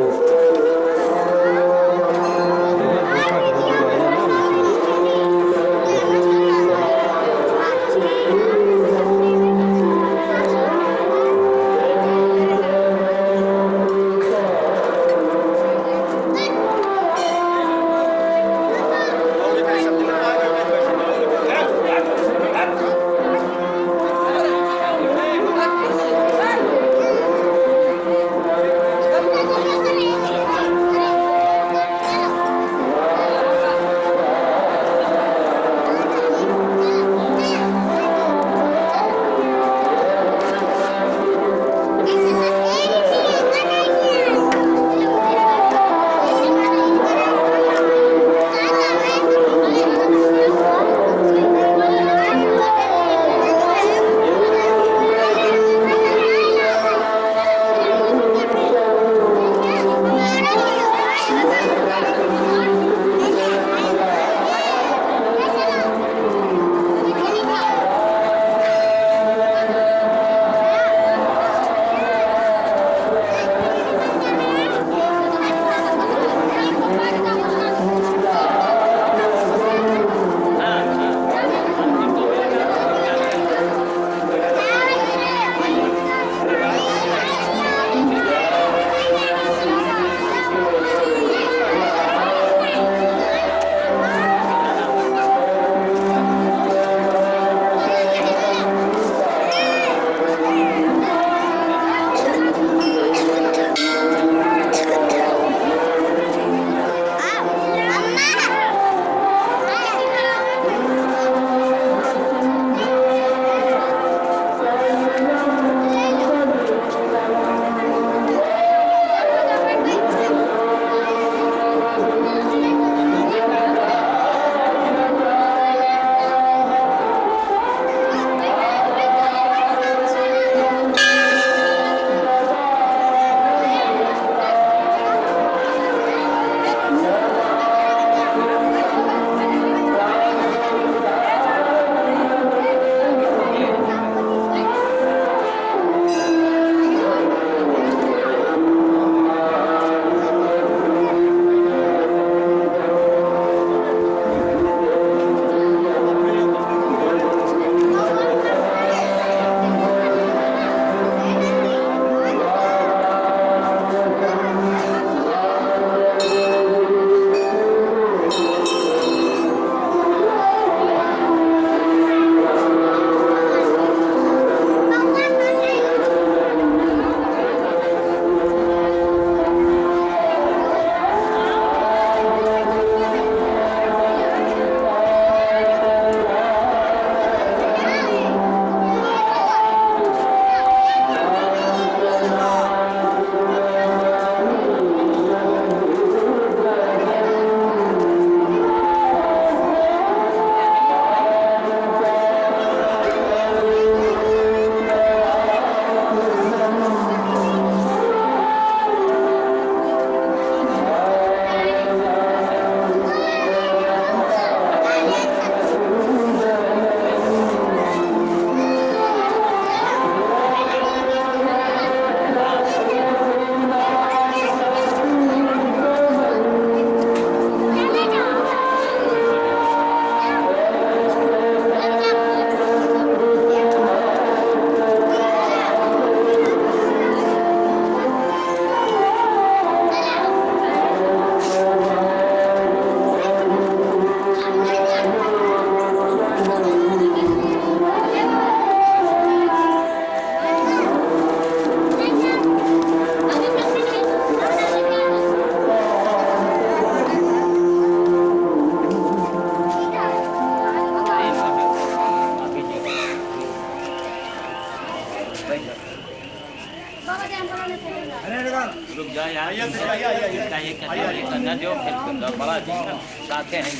न दो फिर बड़ा दिन चाहते हैं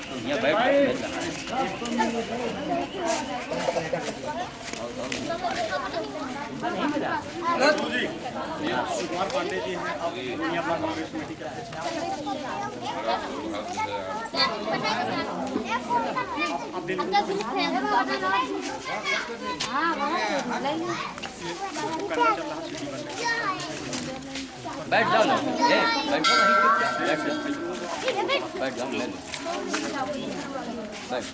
तो यहाँ बैठ कुमार पांडे जी हैं अब दुनिया भर कांग्रेस कमेटी के बैठ जाओ ना बैठो बैठ जाओ ले लो बैठ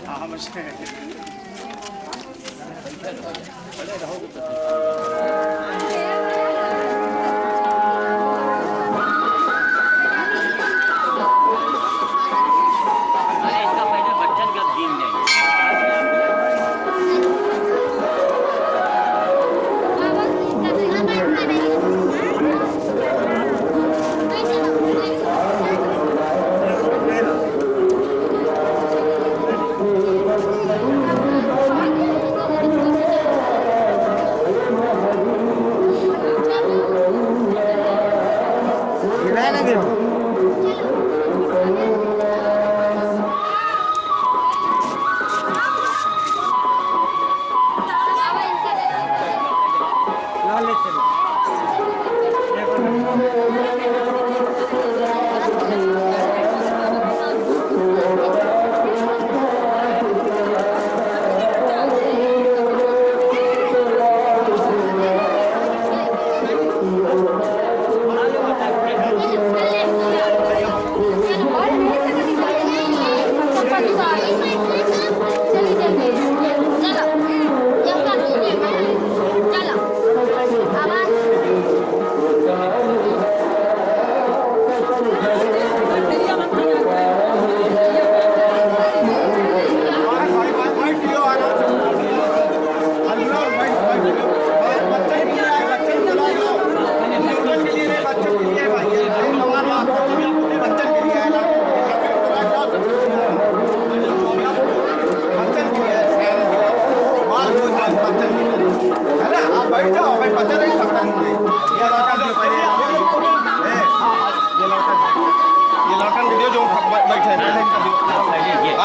हाँ बस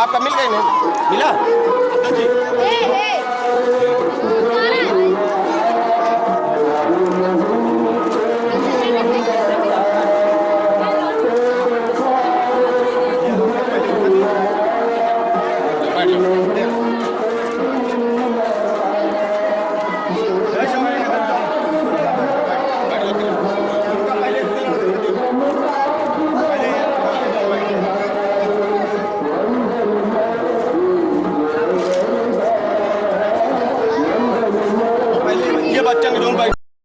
आपका मिल गया नहीं मिला?